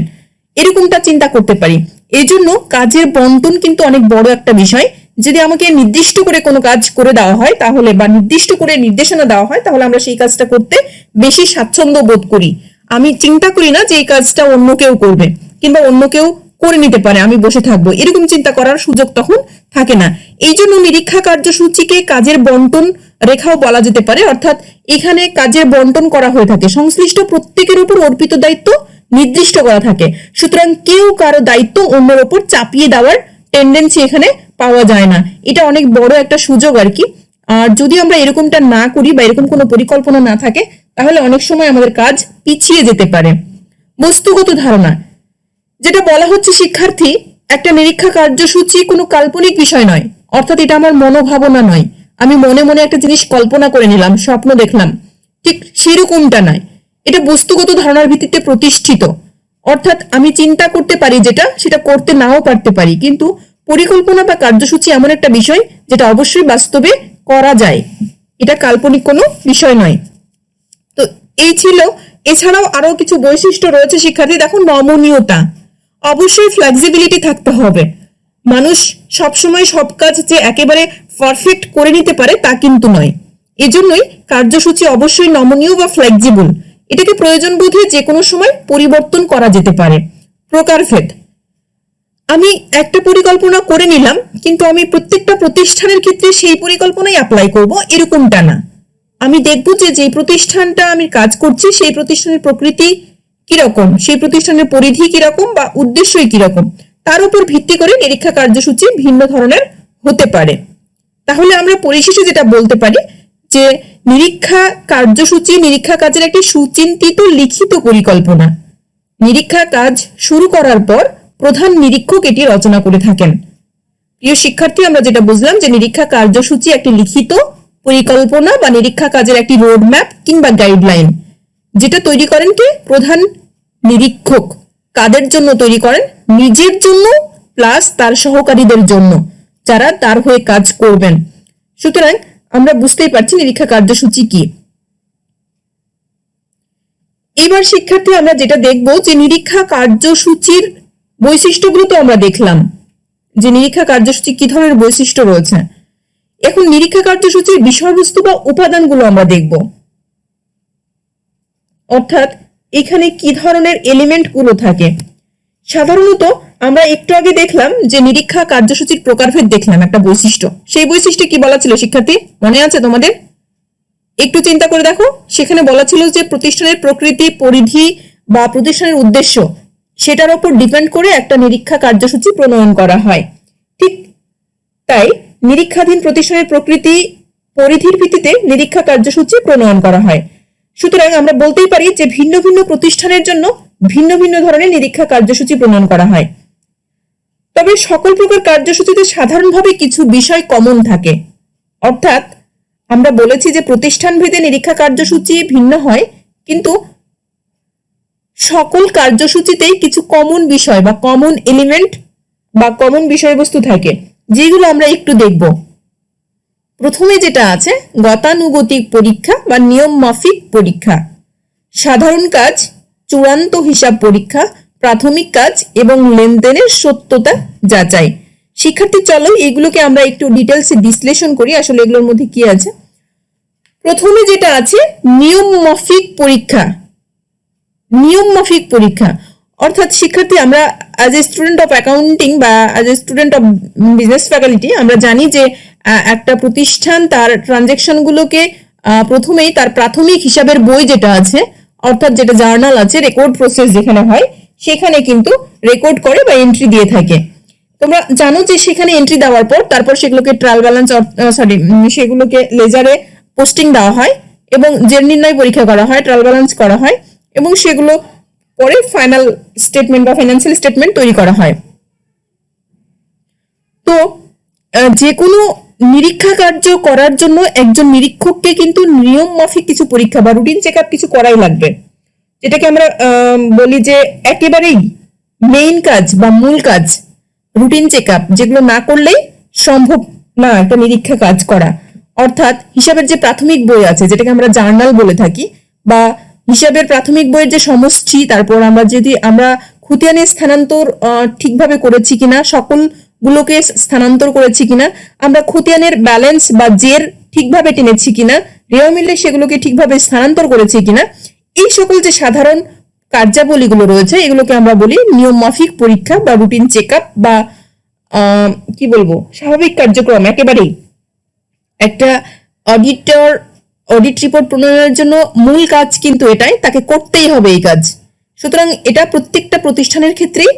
এরকমটা চিন্তা করতে পারি। এই জন্য কাজের বন্টন কিন্তু অনেক বড় একটা বিষয়। যদি আমাকে নির্দিষ্ট করে কোনো কাজ করে দেওয়া হয় তাহলে, বা নির্দিষ্ট করে নির্দেশনা দেওয়া হয় তাহলে আমরা সেই কাজটা করতে বেশি স্বাচ্ছন্দ্য বোধ করি। আমি চিন্তা করি না যে এই কাজটা অন্য কেউ করবে কিংবা অন্য কেউ করে নিতে পারে, আমি বসে থাকবো, এরকম চিন্তা করার সুযোগ তখন থাকে না। এই জন্য নিরীক্ষা কার্যসূচিকে কাজের বন্টন রেখাও বলা যেতে পারে। অর্থাৎ এখানে কাজের বন্টন করা হয়ে থাকে, সংশ্লিষ্ট প্রত্যেকের উপর অর্পিত দায়িত্ব নির্দিষ্ট করা থাকে। সুতরাং কেউ কারো দায়িত্ব অন্যের উপর চাপিয়ে দেওয়ার টেন্ডেন্সি এখানে পাওয়া যায় না। এটা অনেক বড় একটা সুযোগ আর কি। আর যদি আমরা এরকমটা না করি বা এরকম কোনো পরিকল্পনা না থাকে তাহলে অনেক সময় আমাদের কাজ পিছিয়ে যেতে পারে। বস্তুগত ধারণা, যেটা বলা হচ্ছে শিক্ষার্থী, একটা নিরীক্ষা কার্যসূচি কোনো কাল্পনিক বিষয় নয়। অর্থাৎ এটা আমার মনোভাবনা নয়, আমি মনে মনে একটা জিনিস কল্পনা করে নিলাম, স্বপ্ন দেখলাম, ঠিক সেরকমটা নয়। এটা বস্তুগত ধারণার ভিত্তিতে প্রতিষ্ঠিত। অর্থাৎ আমি চিন্তা করতে পারি যেটা, সেটা করতে নাও পারতে পারি, কিন্তু পরিকল্পনা বা কার্যসূচি এমন একটা বিষয় যেটা অবশ্যই বাস্তবে করা যায়, এটা কাল্পনিক কোনো বিষয় নয়। তো এই ছিল। এছাড়াও আরো কিছু বৈশিষ্ট্য রয়েছে শিক্ষার্থী। দেখো, নমনীয়তা, অবশ্যই ফ্লেক্সিবিলিটি থাকতে হবে। মানুষ সবসময় সব কাজ যে একেবারে পারফেক্ট করে নিতে পারে তা কিন্তু নয়। এজন্যই কার্যসূচি অবশ্যই নমনীয় বা ফ্লেক্সিবল। এটাকে প্রয়োজন বোধে যে কোনো সময় পরিবর্তন করা যেতে পারে। প্রকারভেদ, আমি একটা পরিকল্পনা করে নিলাম কিন্তু আমি প্রত্যেকটা প্রতিষ্ঠানের ক্ষেত্রে সেই পরিকল্পনাই অ্যাপ্লাই করব, এরকমটা না। আমি দেখব যে যেই প্রতিষ্ঠানটা আমি কাজ করছি সেই প্রতিষ্ঠানের প্রকৃতি কিরকম, সেই প্রতিষ্ঠানের পরিধি কিরকম বা উদ্দেশ্যই কিরকম, তার উপর ভিত্তি করে নিরীক্ষা কার্যসূচি ভিন্ন ধরনের হতে পারে। তাহলে আমরা পরিশেষে যেটা বলতে পারি যে নিরীক্ষা কার্যসূচি নিরীক্ষা কাজের একটি সুচিন্তিত লিখিত পরিকল্পনা। নিরীক্ষা কাজ শুরু করার পর প্রধান নিরীক্ষক এটি রচনা করে থাকেন। প্রিয় শিক্ষার্থী, আমরা যেটা বুঝলাম যে নিরীক্ষা কার্যসূচি একটি লিখিত পরিকল্পনা বা নিরীক্ষা কাজের একটি রোডম্যাপ কিংবা গাইডলাইন, যেটা তৈরি করেন কে? প্রধান নিরীক্ষক। কাদের জন্য তৈরি করেন? নিজের জন্য প্লাস তার সহকারীদের জন্য, যারা তার হয়ে কাজ করবেন। সুতরাং আমরা বুঝতেই পারছি নিরীক্ষা কার্যসূচি কি। এবার শিক্ষার্থী আমরা যেটা দেখব যে নিরীক্ষা কার্যসূচির বৈশিষ্ট্যগুলো তো আমরা দেখলাম যে নিরীক্ষা কার্যসূচি কি ধরনের বৈশিষ্ট্য রয়েছে। এখন নিরীক্ষা কার্যসূচির বিষয়বস্তু বা উপাদানগুলো আমরা দেখব। অর্থাৎ এখানে কি ধরনের এলিমেন্ট গুলো থাকে। সাধারণত আমরা একটু আগে দেখলাম যে নিরীক্ষা কার্যসূচির প্রকারভেদ দেখলাম, একটা বৈশিষ্ট্য। সেই বৈশিষ্ট্য কি বলা ছিল শিক্ষার্থী, মনে আছে তোমাদের? একটু চিন্তা করে দেখো, সেখানে বলা ছিল যে প্রতিষ্ঠানের প্রকৃতি, পরিধি বা প্রতিষ্ঠানের উদ্দেশ্য, সেটার উপর ডিপেন্ড করে একটা নিরীক্ষা কার্যসূচি প্রণয়ন করা হয়। ঠিক তাই নিরীক্ষাধীন প্রতিষ্ঠানের প্রকৃতি, পরিধির ভিত্তিতে নিরীক্ষা কার্যসূচি প্রণয়ন করা হয়। সুতরাং আমরা বলতেই পারি যে ভিন্ন ভিন্ন প্রতিষ্ঠানের জন্য ভিন্ন ভিন্ন ধরনের নিরীক্ষা কার্যসূচি প্রণয়ন করা হয়। তবে সকল প্রকার কার্যসূচিতে সাধারণভাবে কিছু বিষয় কমন থাকে। অর্থাৎ আমরা বলেছি যে প্রতিষ্ঠান ভেদে নিরীক্ষা কার্যসূচি ভিন্ন হয়, কিন্তু সকল কার্যসূচিতেই কিছু কমন বিষয় বা কমন এলিমেন্ট বা কমন বিষয়বস্তু থাকে, যেগুলো আমরা একটু দেখব। প্রথমে যেটা আছে গতানুগতিক পরীক্ষা বা নিয়ম মাফিক পরীক্ষা, সাধারণ কাজ, চূড়ান্ত হিসাব পরীক্ষা, প্রাথমিক কাজ এবং লেনদেনের সত্যতা যাচাই। শিক্ষার্থী চলো এগুলোকে আমরা একটু ডিটেলসে বিশ্লেষণ করি, আসলে এগুলোর মধ্যে কি আছে। প্রথমে যেটা আছে নিয়ম মাফিক পরীক্ষা। নিয়ম মাফিক পরীক্ষা অর্থাৎ শিক্ষার্থী, আমরা as a student of accounting বা as a student of business faculty আমরা জানি যে একটা প্রতিষ্ঠান তার ট্রানজেকশন গুলোকে প্রথমেই তার প্রাথমিক হিসাবের বই যেটা আছে, অর্থাৎ যেটা জার্নাল আছে, রেকর্ড প্রসেস যেখানে হয়, সেখানে কিন্তু রেকর্ড করে বা এন্ট্রি দিয়ে থাকে। তোমরা জানো যে সেখানে এন্ট্রি দেওয়ার পর তারপর সেগুলোকে ট্রায়াল ব্যালেন্স সেগুলোকে লেজারে পোস্টিং দেওয়া হয় এবং জের নির্ণয় পরীক্ষা করা হয়, ট্রায়াল ব্যালেন্স করা হয় এবং সেগুলো পরে ফাইনাল স্টেটমেন্ট বা ফাইন্যান্সিয়াল স্টেটমেন্ট তৈরি করা হয়। তো যে কোনো নিরীক্ষা কার্য করার জন্য একজন নিরীক্ষককে কিন্তু নিয়ম মাফিক কিছু পরীক্ষা বা রুটিন চেক আপ কিছু করাই লাগবে, যেটাকে আমরা বলি যে একেবারেই মেইন কাজ বা মূল কাজ রুটিন চেক আপ, যেগুলো না করলেই সম্ভব না একটা নিরীক্ষা কাজ করা। অর্থাৎ হিসাবের যে প্রাথমিক বই আছে, যেটাকে আমরা জার্নাল বলে থাকি, বা হিসাবের প্রাথমিক বইয়ের যে সমষ্টি, তারপর আমরা খতিয়ানে স্থানান্তর ঠিকভাবে করেছি কিনা, সকল গুলোকে স্থানান্তর করেছি কিনা, আমরা খতিয়ানের ব্যালেন্স বা জের ঠিকভাবে টেনেছি কিনা, রেওয়া মিলে সেগুলোকে ঠিকভাবে স্থানান্তর করেছি কিনা, এই সকল যে সাধারণ কার্যাবলীগুলো রয়েছে এগুলোকে আমরা বলি নিয়ম মাফিক পরীক্ষা বা রুটিন চেক আপ বা কি বলবো স্বাভাবিক কার্যক্রম। একেবারেই একটা অডিট রিপোর্ট প্রণয়নের জন্য মূল কাজ কিন্তু এটাই, তাকে করতেই হবে এই কাজ। সুতরাং এটা প্রত্যেকটা প্রতিষ্ঠানের ক্ষেত্রেই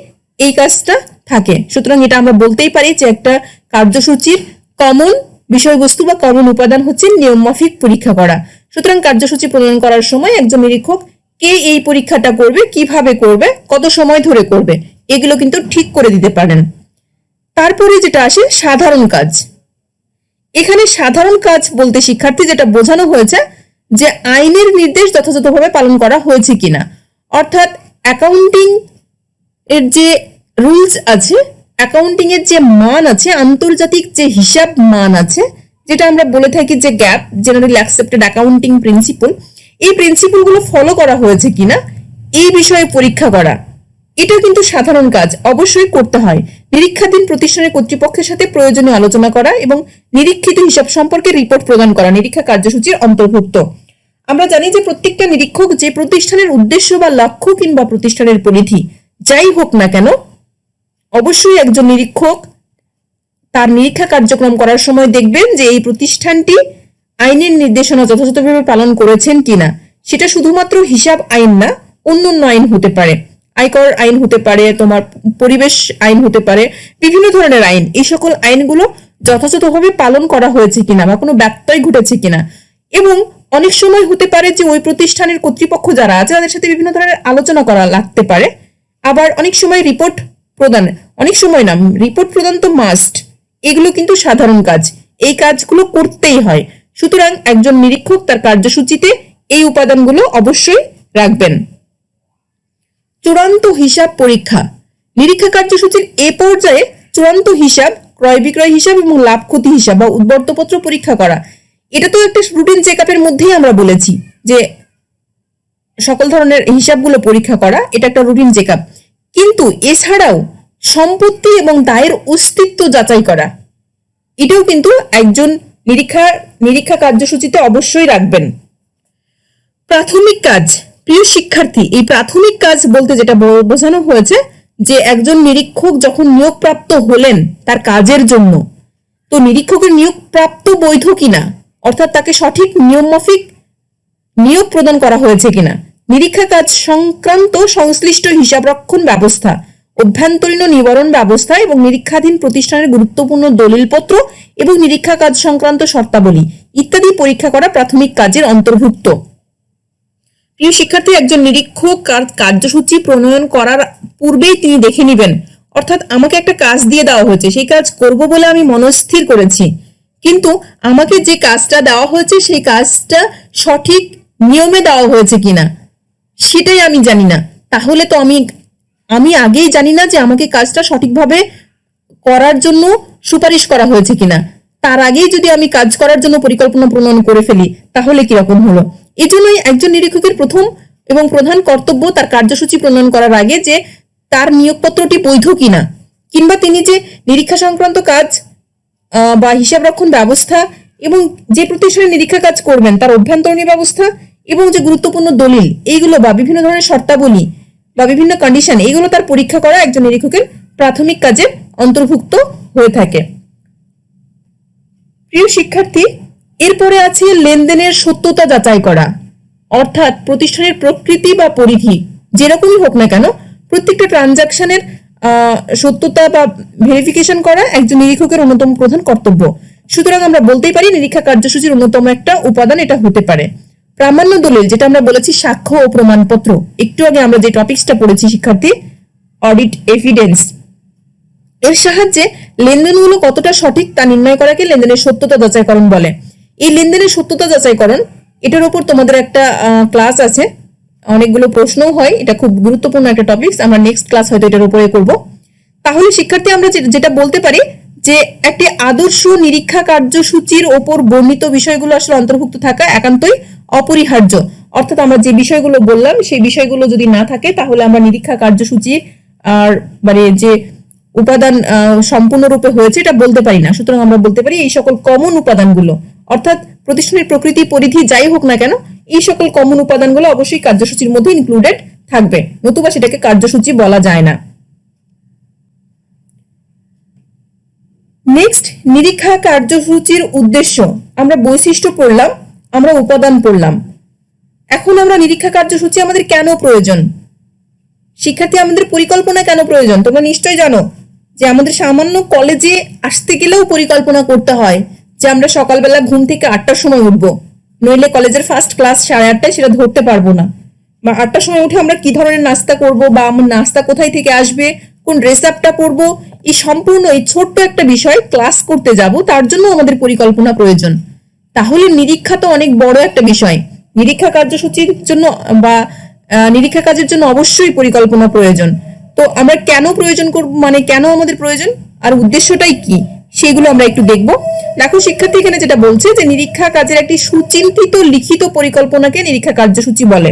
এই কাজটা থাকে। সুতরাং এটা আমরা বলতেই পারি যে একটা কার্যসূচির কমন বিষয়বস্তু বা কমন উপাদান হচ্ছে নিয়ম মাফিক পরীক্ষা করা। সুতরাং কার্যসূচি প্রণয়ন করার সময় একজন নিরীক্ষক কে এই পরীক্ষাটা করবে, কিভাবে করবে, কত সময় ধরে করবে, এগুলো কিন্তু ঠিক করে দিতে পারেন। তারপরে যেটা আসে সাধারণ কাজ। এখানে সাধারণ কাজ বলতে শিক্ষার্থী যেটা বোঝানো হয়েছে যে আইনের নির্দেশ যথাযথভাবে পালন করা হয়েছে কিনা, অর্থাৎ অ্যাকাউন্টিং এর যে রুলস আছে, অ্যাকাউন্টিং এর যে মান আছে, আন্তর্জাতিক যে হিসাব মান আছে, যেটা আমরা বলে থাকি যে gap, generally accepted accounting principle, এই প্রিন্সিপল গুলো ফলো করা হয়েছে কিনা এই বিষয়ে পরীক্ষা করা, এটা কিন্তু সাধারণ কাজ, অবশ্যই করতে হয়। নিরীক্ষাধীন প্রতিষ্ঠানের কর্তৃপক্ষের সাথে প্রয়োজনীয় আলোচনা করা এবং নিরীক্ষিত হিসাব সম্পর্কে রিপোর্ট প্রদান করা নিরীক্ষা কার্যসূচির অন্তর্ভুক্ত। আমরা জানি যে প্রত্যেকটা নিরীক্ষক যে প্রতিষ্ঠানের উদ্দেশ্য বা লক্ষ্য কিংবা প্রতিষ্ঠানের পরিধি যাই হোক না কেন, অবশ্যই একজন নিরীক্ষক তার নিরীক্ষা কার্যক্রম করার সময় দেখবেন যে এই প্রতিষ্ঠানটি আইনের নির্দেশনা যথাযথভাবে পালন করেছেন কিনা। সেটা শুধুমাত্র হিসাব আইন না, অন্যান্য আইন হতে পারে, আয়কর আইন হতে পারে, তোমার পরিবেশ আইন হতে পারে, বিভিন্ন ধরনের আইন। এই সকল আইনগুলো যথাযথভাবে পালন করা হয়েছে কিনা বা কোনো ব্যত্যয় ঘটেছে কিনা। এবং অনেক সময় হতে পারে যে ওই প্রতিষ্ঠানের কর্তৃপক্ষ যারা আছে তাদের সাথে বিভিন্ন ধরনের আলোচনা করা লাগতে পারে। আবার অনেক সময় রিপোর্ট প্রদান, অনেক সময় না, রিপোর্ট প্রদান তো মাস্ট, এগুলো কিন্তু সাধারণ কাজ, এই কাজগুলো করতেই হয়। সুতরাং একজন নিরীক্ষক তার কার্যসূচিতে এই উপাদানগুলো অবশ্যই রাখবেন। চূড়ান্ত হিসাব পরীক্ষা। নিরীক্ষা কার্যসূচির এ পর্যায়ে চূড়ান্ত হিসাব, ক্রয় বিক্রয় হিসাব এবং লাভ ক্ষতি হিসাব বা উদ্বর্তপত্র পরীক্ষা করা, এটা তো একটা রুটিন চেক আপের মধ্যেই আমরা বলেছি যে সকল ধরনের হিসাবগুলো পরীক্ষা করা, এটা একটা রুটিন চেক আপ। কিন্তু এছাড়াও সম্পত্তি এবং দায়ের অস্তিত্ব যাচাই করা, এটাও কিন্তু একজন নিরীক্ষা কার্যসূচিতে অবশ্যই রাখবেন। প্রাথমিক কাজ। প্রিয় শিক্ষার্থী, এই প্রাথমিক কাজ বলতে যেটা বোঝানো হয়েছে যে একজন নিরীক্ষক যখন নিয়োগপ্রাপ্ত হলেন তার কাজের জন্য, তো নিরীক্ষকের নিয়োগপ্রাপ্ত বৈধ কিনা, অর্থাৎ তাকে সঠিক নিয়ম মাফিক নিয়োগ প্রদান করা হয়েছে কিনা, নিরীক্ষা কাজ সংক্রান্ত সংশ্লিষ্ট হিসাবরক্ষণ ব্যবস্থা, অভ্যন্তরীণ নিবারণ ব্যবস্থা এবং নিরীক্ষাধীন প্রতিষ্ঠানের গুরুত্বপূর্ণ দলিলপত্র এবং নিরীক্ষা কাজ সংক্রান্ত শর্তাবলী ইত্যাদি পরীক্ষা করা প্রাথমিক কাজের অন্তর্ভুক্ত। প্রিয় শিক্ষার্থী, একজন নিরীক্ষক কার্যসূচি প্রণয়ন করার পূর্বেই তিনি দেখে নেবেন, অর্থাৎ আমাকে একটা কাজ দিয়ে দেওয়া হয়েছে, সেই কাজ করব বলে আমি মনস্থির করেছি, কিন্তু আমাকে যে কাজটা দেওয়া হয়েছে সেই কাজটা সঠিক নিয়মে দেওয়া হয়েছে কিনা সেটাই আমি জানি না। তাহলে তো আমি আগেই জানি না যে আমাকে কাজটা সঠিকভাবে করার জন্য সুপারিশ করা হয়েছে কিনা। তার আগেই যদি আমি কাজ করার জন্য পরিকল্পনা প্রণয়ন করে ফেলি তাহলে কিরকম হলো। এই জন্যই একজন নিরীক্ষকের প্রথম এবং প্রধান কর্তব্য তার কার্যসূচি প্রণয়ন করার আগে যে তার নিয়োগপত্রটি বৈধ কিনা, কিংবা তিনি যে নিরীক্ষা সংক্রান্ত কাজ বা হিসাব রক্ষণ ব্যবস্থা এবং যে প্রতিষ্ঠানে নিরীক্ষা কাজ করবেন তার অভ্যন্তরীণ ব্যবস্থা এবং যে গুরুত্বপূর্ণ দলিল, এইগুলো বা বিভিন্ন ধরনের শর্তাবলী বা বিভিন্ন কন্ডিশন, এইগুলো তার পরীক্ষা করা একজন নিরীক্ষকের প্রাথমিক কাজের অন্তর্ভুক্ত হয়ে থাকে। প্রিয় শিক্ষার্থী, এরপরে আছে লেনদেনের সত্যতা যাচাই করা, অর্থাৎ প্রতিষ্ঠানের প্রকৃতি বা পরিধি যেরকমই হোক না কেন প্রত্যেকটা ট্রানজাকশনের সত্যতা বা ভেরিফিকেশন করা একজন নিরীক্ষকের অন্যতম প্রধান কর্তব্য। সুতরাং আমরা বলতেই পারি নিরীক্ষা কার্যসূচির অন্যতম একটা উপাদান এটা হতে পারে। প্রামাণ্য দলিল, যেটা আমরা বলেছি সাক্ষ্য ও প্রমাণপত্র, একটু আগে আমরা যে টপিকসটা পড়েছি শিক্ষার্থী, অডিট এভিডেন্স, এর সাহায্যে লেনদেনগুলো কতটা সঠিক তা নির্ণয় করাকে লেনদেনের সত্যতা যাচাইকরণ বলে। এই লেনদেনের সত্যতা যাচাইকরণ, এটার উপর তোমাদের একটা ক্লাস আছে, অনেকগুলো প্রশ্নও হয়, এটা খুব গুরুত্বপূর্ণ একটা টপিক, আমরা নেক্সট ক্লাস হয়তো এটার উপরে করব। তাহলে শিক্ষার্থী আমরা যেটা বলতে পারি যে একটি আদর্শ নিরীক্ষা কার্যসূচির ওপর বর্ণিত বিষয়গুলো আসলে অন্তর্ভুক্ত থাকা একান্তই অপরিহার্য। অর্থাৎ আমরা যে বিষয়গুলো বললাম সেই বিষয়গুলো যদি না থাকে তাহলে আমরা নিরীক্ষা কার্যসূচি আর মানে যে উপাদান সম্পূর্ণরূপে হয়েছে এটা বলতে পারি না। সুতরাং আমরা বলতে পারি এই সকল কমন উপাদানগুলো, অর্থাৎ প্রতিষ্ঠানের প্রকৃতি পরিধি যাই হোক না কেন, এই সকল কমন উপাদানগুলো অবশ্যই কার্যসূচির মধ্যে ইনক্লুডেড থাকবে, নতুবা সেটাকে কার্যসূচি বলা যায় না। নেক্সট, নিরীক্ষা কার্যসূচির উদ্দেশ্য। আমরা বৈশিষ্ট্য পড়লাম, আমরা উপাদান পড়লাম, এখন আমরা নিরীক্ষা কার্যসূচি আমাদের কেন প্রয়োজন, শিক্ষার্থী আমাদের পরিকল্পনা কেন প্রয়োজন। তোমরা নিশ্চয়ই জানো যে আমাদের সামান্য কলেজে আসতে গেলেও পরিকল্পনা করতে হয় যে আমরা সকালবেলা ঘুম থেকে 8টার সময় উঠবো, নইলে কলেজের ফার্স্ট ক্লাস 8:30টায় সেটা ধরতে পারবো না, বা 8টার সময় উঠে আমরা কি ধরনের নাস্তা করব, বা আমার নাস্তা কোথায় থেকে আসবে, কোন ড্রেস আপটা পরবো, এই সম্পূর্ণ এই ছোট্ট একটা বিষয় ক্লাস করতে যাব, তার জন্য আমাদের পরিকল্পনা প্রয়োজন। তাহলে নিরীক্ষা তো অনেক বড় একটা বিষয়, নিরীক্ষা কার্যসূচির জন্য বা নিরীক্ষা কাজের জন্য অবশ্যই পরিকল্পনা প্রয়োজন। তো আমরা কেন প্রয়োজন করব, মানে কেন আমাদের প্রয়োজন আর উদ্দেশ্যটাই কি, সেগুলো আমরা একটু দেখব। দেখো শিক্ষার্থী, এখানে যেটা বলছে যে নিরীক্ষা কাজের একটি সুচিন্তিত লিখিত পরিকল্পনাকে নিরীক্ষা কার্যসূচি বলে।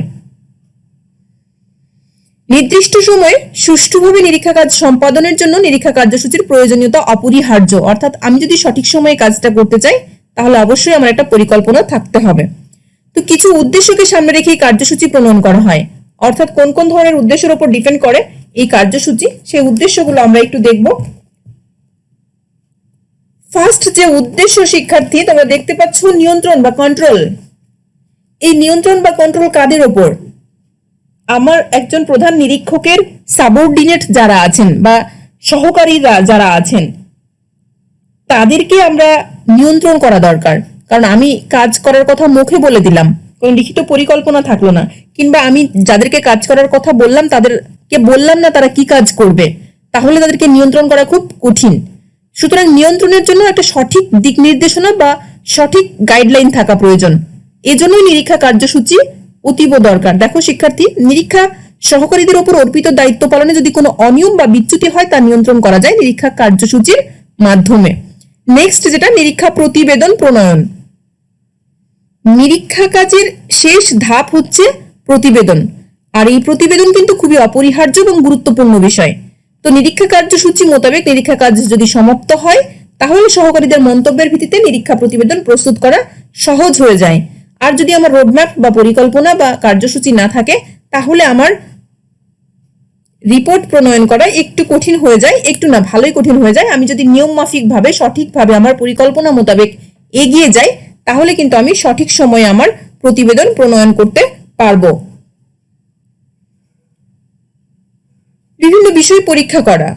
নির্দিষ্ট সময়ে সুষ্ঠুভাবে নিরীক্ষা কাজ সম্পাদনের জন্য নিরীক্ষা কার্যসূচির প্রয়োজনীয়তা অপরিহার্য। অর্থাৎ আমি যদি সঠিক সময়ে কাজটা করতে চাই তাহলে অবশ্যই আমার একটা পরিকল্পনা থাকতে হবে। তো কিছু উদ্দেশ্যকে সামনে রেখে এই কার্যসূচি প্রণয়ন করা হয়, অর্থাৎ কোন কোন ধরনের উদ্দেশ্যের উপর ডিপেন্ড করে এই কার্যসূচি, সেই উদ্দেশ্যগুলো আমরা একটু দেখব। ফার্স্ট যে উদ্দেশ্য শিক্ষার্থী, তোমরা দেখতে পাচ্ছ নিয়ন্ত্রণ বা কন্ট্রোল। এই নিয়ন্ত্রণ বা কন্ট্রোল কাদের ওপর? আমার একজন প্রধান নিরীক্ষকের সাবঅর্ডিনেট যারা আছেন বা সহকারীরা যারা আছেন তাদেরকে আমরা নিয়ন্ত্রণ করা দরকার। কারণ আমি কাজ করার কথা মুখে বলে দিলাম, কোনো লিখিত পরিকল্পনা থাকলো না, কিংবা আমি যাদেরকে কাজ করার কথা বললাম তাদেরকে বললাম না তারা কি কাজ করবে, তাহলে তাদেরকে নিয়ন্ত্রণ করা খুব কঠিন। সুতরাং নিয়ন্ত্রণের জন্য একটা সঠিক দিক নির্দেশনা বা সঠিক গাইডলাইন থাকা প্রয়োজন। এজন্যই নিরীক্ষা কার্যসূচি অতীব দরকার। দেখো শিক্ষার্থী, নিরীক্ষা সহকারীদের উপর অর্পিত দায়িত্ব পালনে যদি কোনো অনিয়ম বা বিচ্যুতি হয় তা নিয়ন্ত্রণ করা যায় নিরীক্ষা কার্যসূচির মাধ্যমে। নেক্সট যেটা, নিরীক্ষা প্রতিবেদন প্রণয়ন। নিরীক্ষা কাজের শেষ ধাপ হচ্ছে প্রতিবেদন, আর এই প্রতিবেদন কিন্তু খুবই অপরিহার্য এবং গুরুত্বপূর্ণ বিষয়। তো নিরীক্ষা কার্যসূচি মোতাবেক নিরীক্ষা কাজ যদি সমাপ্ত হয় তাহলে সহকারীদের মন্তব্যের ভিত্তিতে নিরীক্ষা প্রতিবেদন প্রস্তুত করা সহজ হয়ে যায়। আর যদি আমার রোডম্যাপ বা পরিকল্পনা বা কার্যসূচি না থাকে তাহলে আমার রিপোর্ট প্রণয়ন করা একটু কঠিন হয়ে যায়, একটু না ভালোই কঠিন হয়ে যায়। আমি যদি নিয়ম মাফিক ভাবে সঠিকভাবে আমার পরিকল্পনা মোতাবেক এগিয়ে যাই তাহলে কিন্তু আমি সঠিক সময়ে আমার প্রতিবেদন প্রণয়ন করতে পারবো। বিভিন্ন বিষয় পরীক্ষা করা।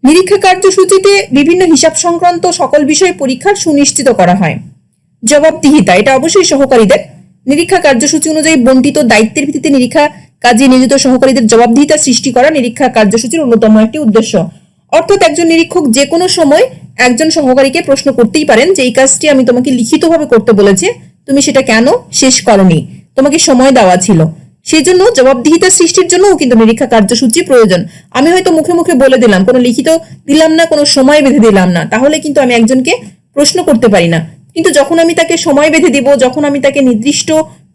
নিরীক্ষা কার্যসূচিতে বিভিন্ন হিসাব সংক্রান্ত সকল বিষয় পরীক্ষার সুনিশ্চিত করা হয়। জবাবদিহিতা, এটা অবশ্যই সহকারীদের। নিরীক্ষা কার্যসূচি অনুযায়ী বন্টিত দায়িত্বের ভিত্তিতে নিরীক্ষা কাজে নিয়োজিত সহকারীদের জবাবদিহিতা সৃষ্টি করা নিরীক্ষা কার্যসূচির অন্যতম একটি উদ্দেশ্য। অর্থাৎ একজন নিরীক্ষক যে কোনো সময় একজন সহকারীকে প্রশ্ন করতেই পারেন যে এই কাজটি আমি তোমাকে লিখিতভাবে করতে বলেছি, তুমি সেটা কেন শেষ করনি, তোমাকে সময় দেওয়া ছিল। সেই জন্য জবাবদিহিতা সৃষ্টির জন্য কিন্তু নিরীক্ষা কার্যসূচি প্রয়োজন। আমি হয়তো মুখে মুখে বলে দিলাম, কোনো লিখিত দিলাম না, কোনো সময় বেঁধে দিলাম না, তাহলে কিন্তু আমি একজনকে প্রশ্ন করতে পারি না। কিন্তু যখন আমি তাকে সময় বেঁধে দিব, যখন আমি তাকে নির্দিষ্ট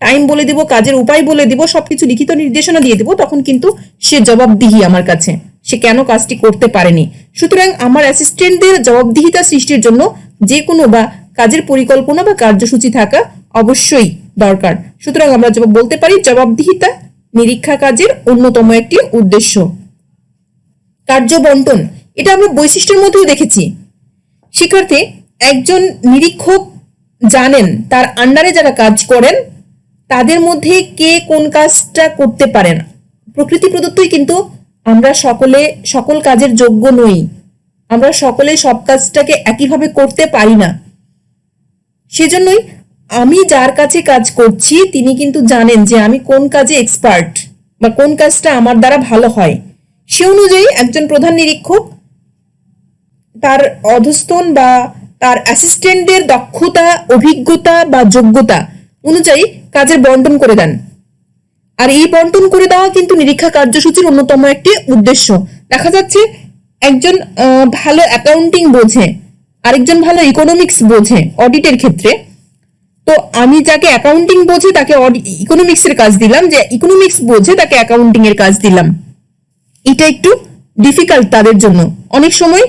টাইম বলে দিব, কাজের উপায় বলে দিব, সবকিছু লিখিত নির্দেশনা দিয়ে দিব, তখন কিন্তু সে জবাবদিহি আমার কাছে, সে কেন কাজটি করতে পারেনি। সুতরাং আমার অ্যাসিস্ট্যান্টদের জবাবদিহিতা সৃষ্টির জন্য যে কোনো বা কাজের পরিকল্পনা বা কার্যসূচি থাকা অবশ্যই দরকার। সুতরাং আমরা বলতে পারি জবাবদিহিতা নিরীক্ষা কাজের অন্যতম একটি উদ্দেশ্য। কার্য বন্টন, এটা আমরা বৈশিষ্ট্যের মধ্যেও দেখেছি। শিক্ষার্থী, একজন নিরীক্ষক জানেন তার আন্ডারে যারা কাজ করেন তাদের মধ্যে কে কোন কাজটা করতে পারেন। প্রকৃতি প্রদত্তই কিন্তু আমরা সকলে সকল কাজের যোগ্য নই, আমরা সকলে সব কাজটাকে একইভাবে করতে পারি না। সেজন্যই আমি যার কাছে কাজ করছি তিনি কিন্তু জানেন যে আমি কোন কাজে এক্সপার্ট বা কোন কাজটা আমার দ্বারা ভালো হয়, সে অনুযায়ী একজন প্রধান নিরীক্ষক তার অধস্তন বা তার অ্যাসিস্ট্যান্টদের দক্ষতা, অভিজ্ঞতা বা যোগ্যতা অনুযায়ী কাজের বন্টন করে দেন। আর এই বন্টন করে দেওয়া কিন্তু নিরীক্ষা কার্যসূচির অন্যতম একটি উদ্দেশ্য। দেখা যাচ্ছে একজন ভালো অ্যাকাউন্টিং বোঝে, আরেকজন ভালো ইকোনমিক্স বোঝে অডিটের ক্ষেত্রে, তো আমি যাকে অ্যাকাউন্টিং বোঝে তাকে ইকোনমিক্স এর কাজ দিলাম, যে ইকোনমিক্স বোঝে তাকে অ্যাকাউন্টিং এর কাজ দিলাম। এটা একটু ডিফিকাল্ট তাদের জন্য, অনেক সময়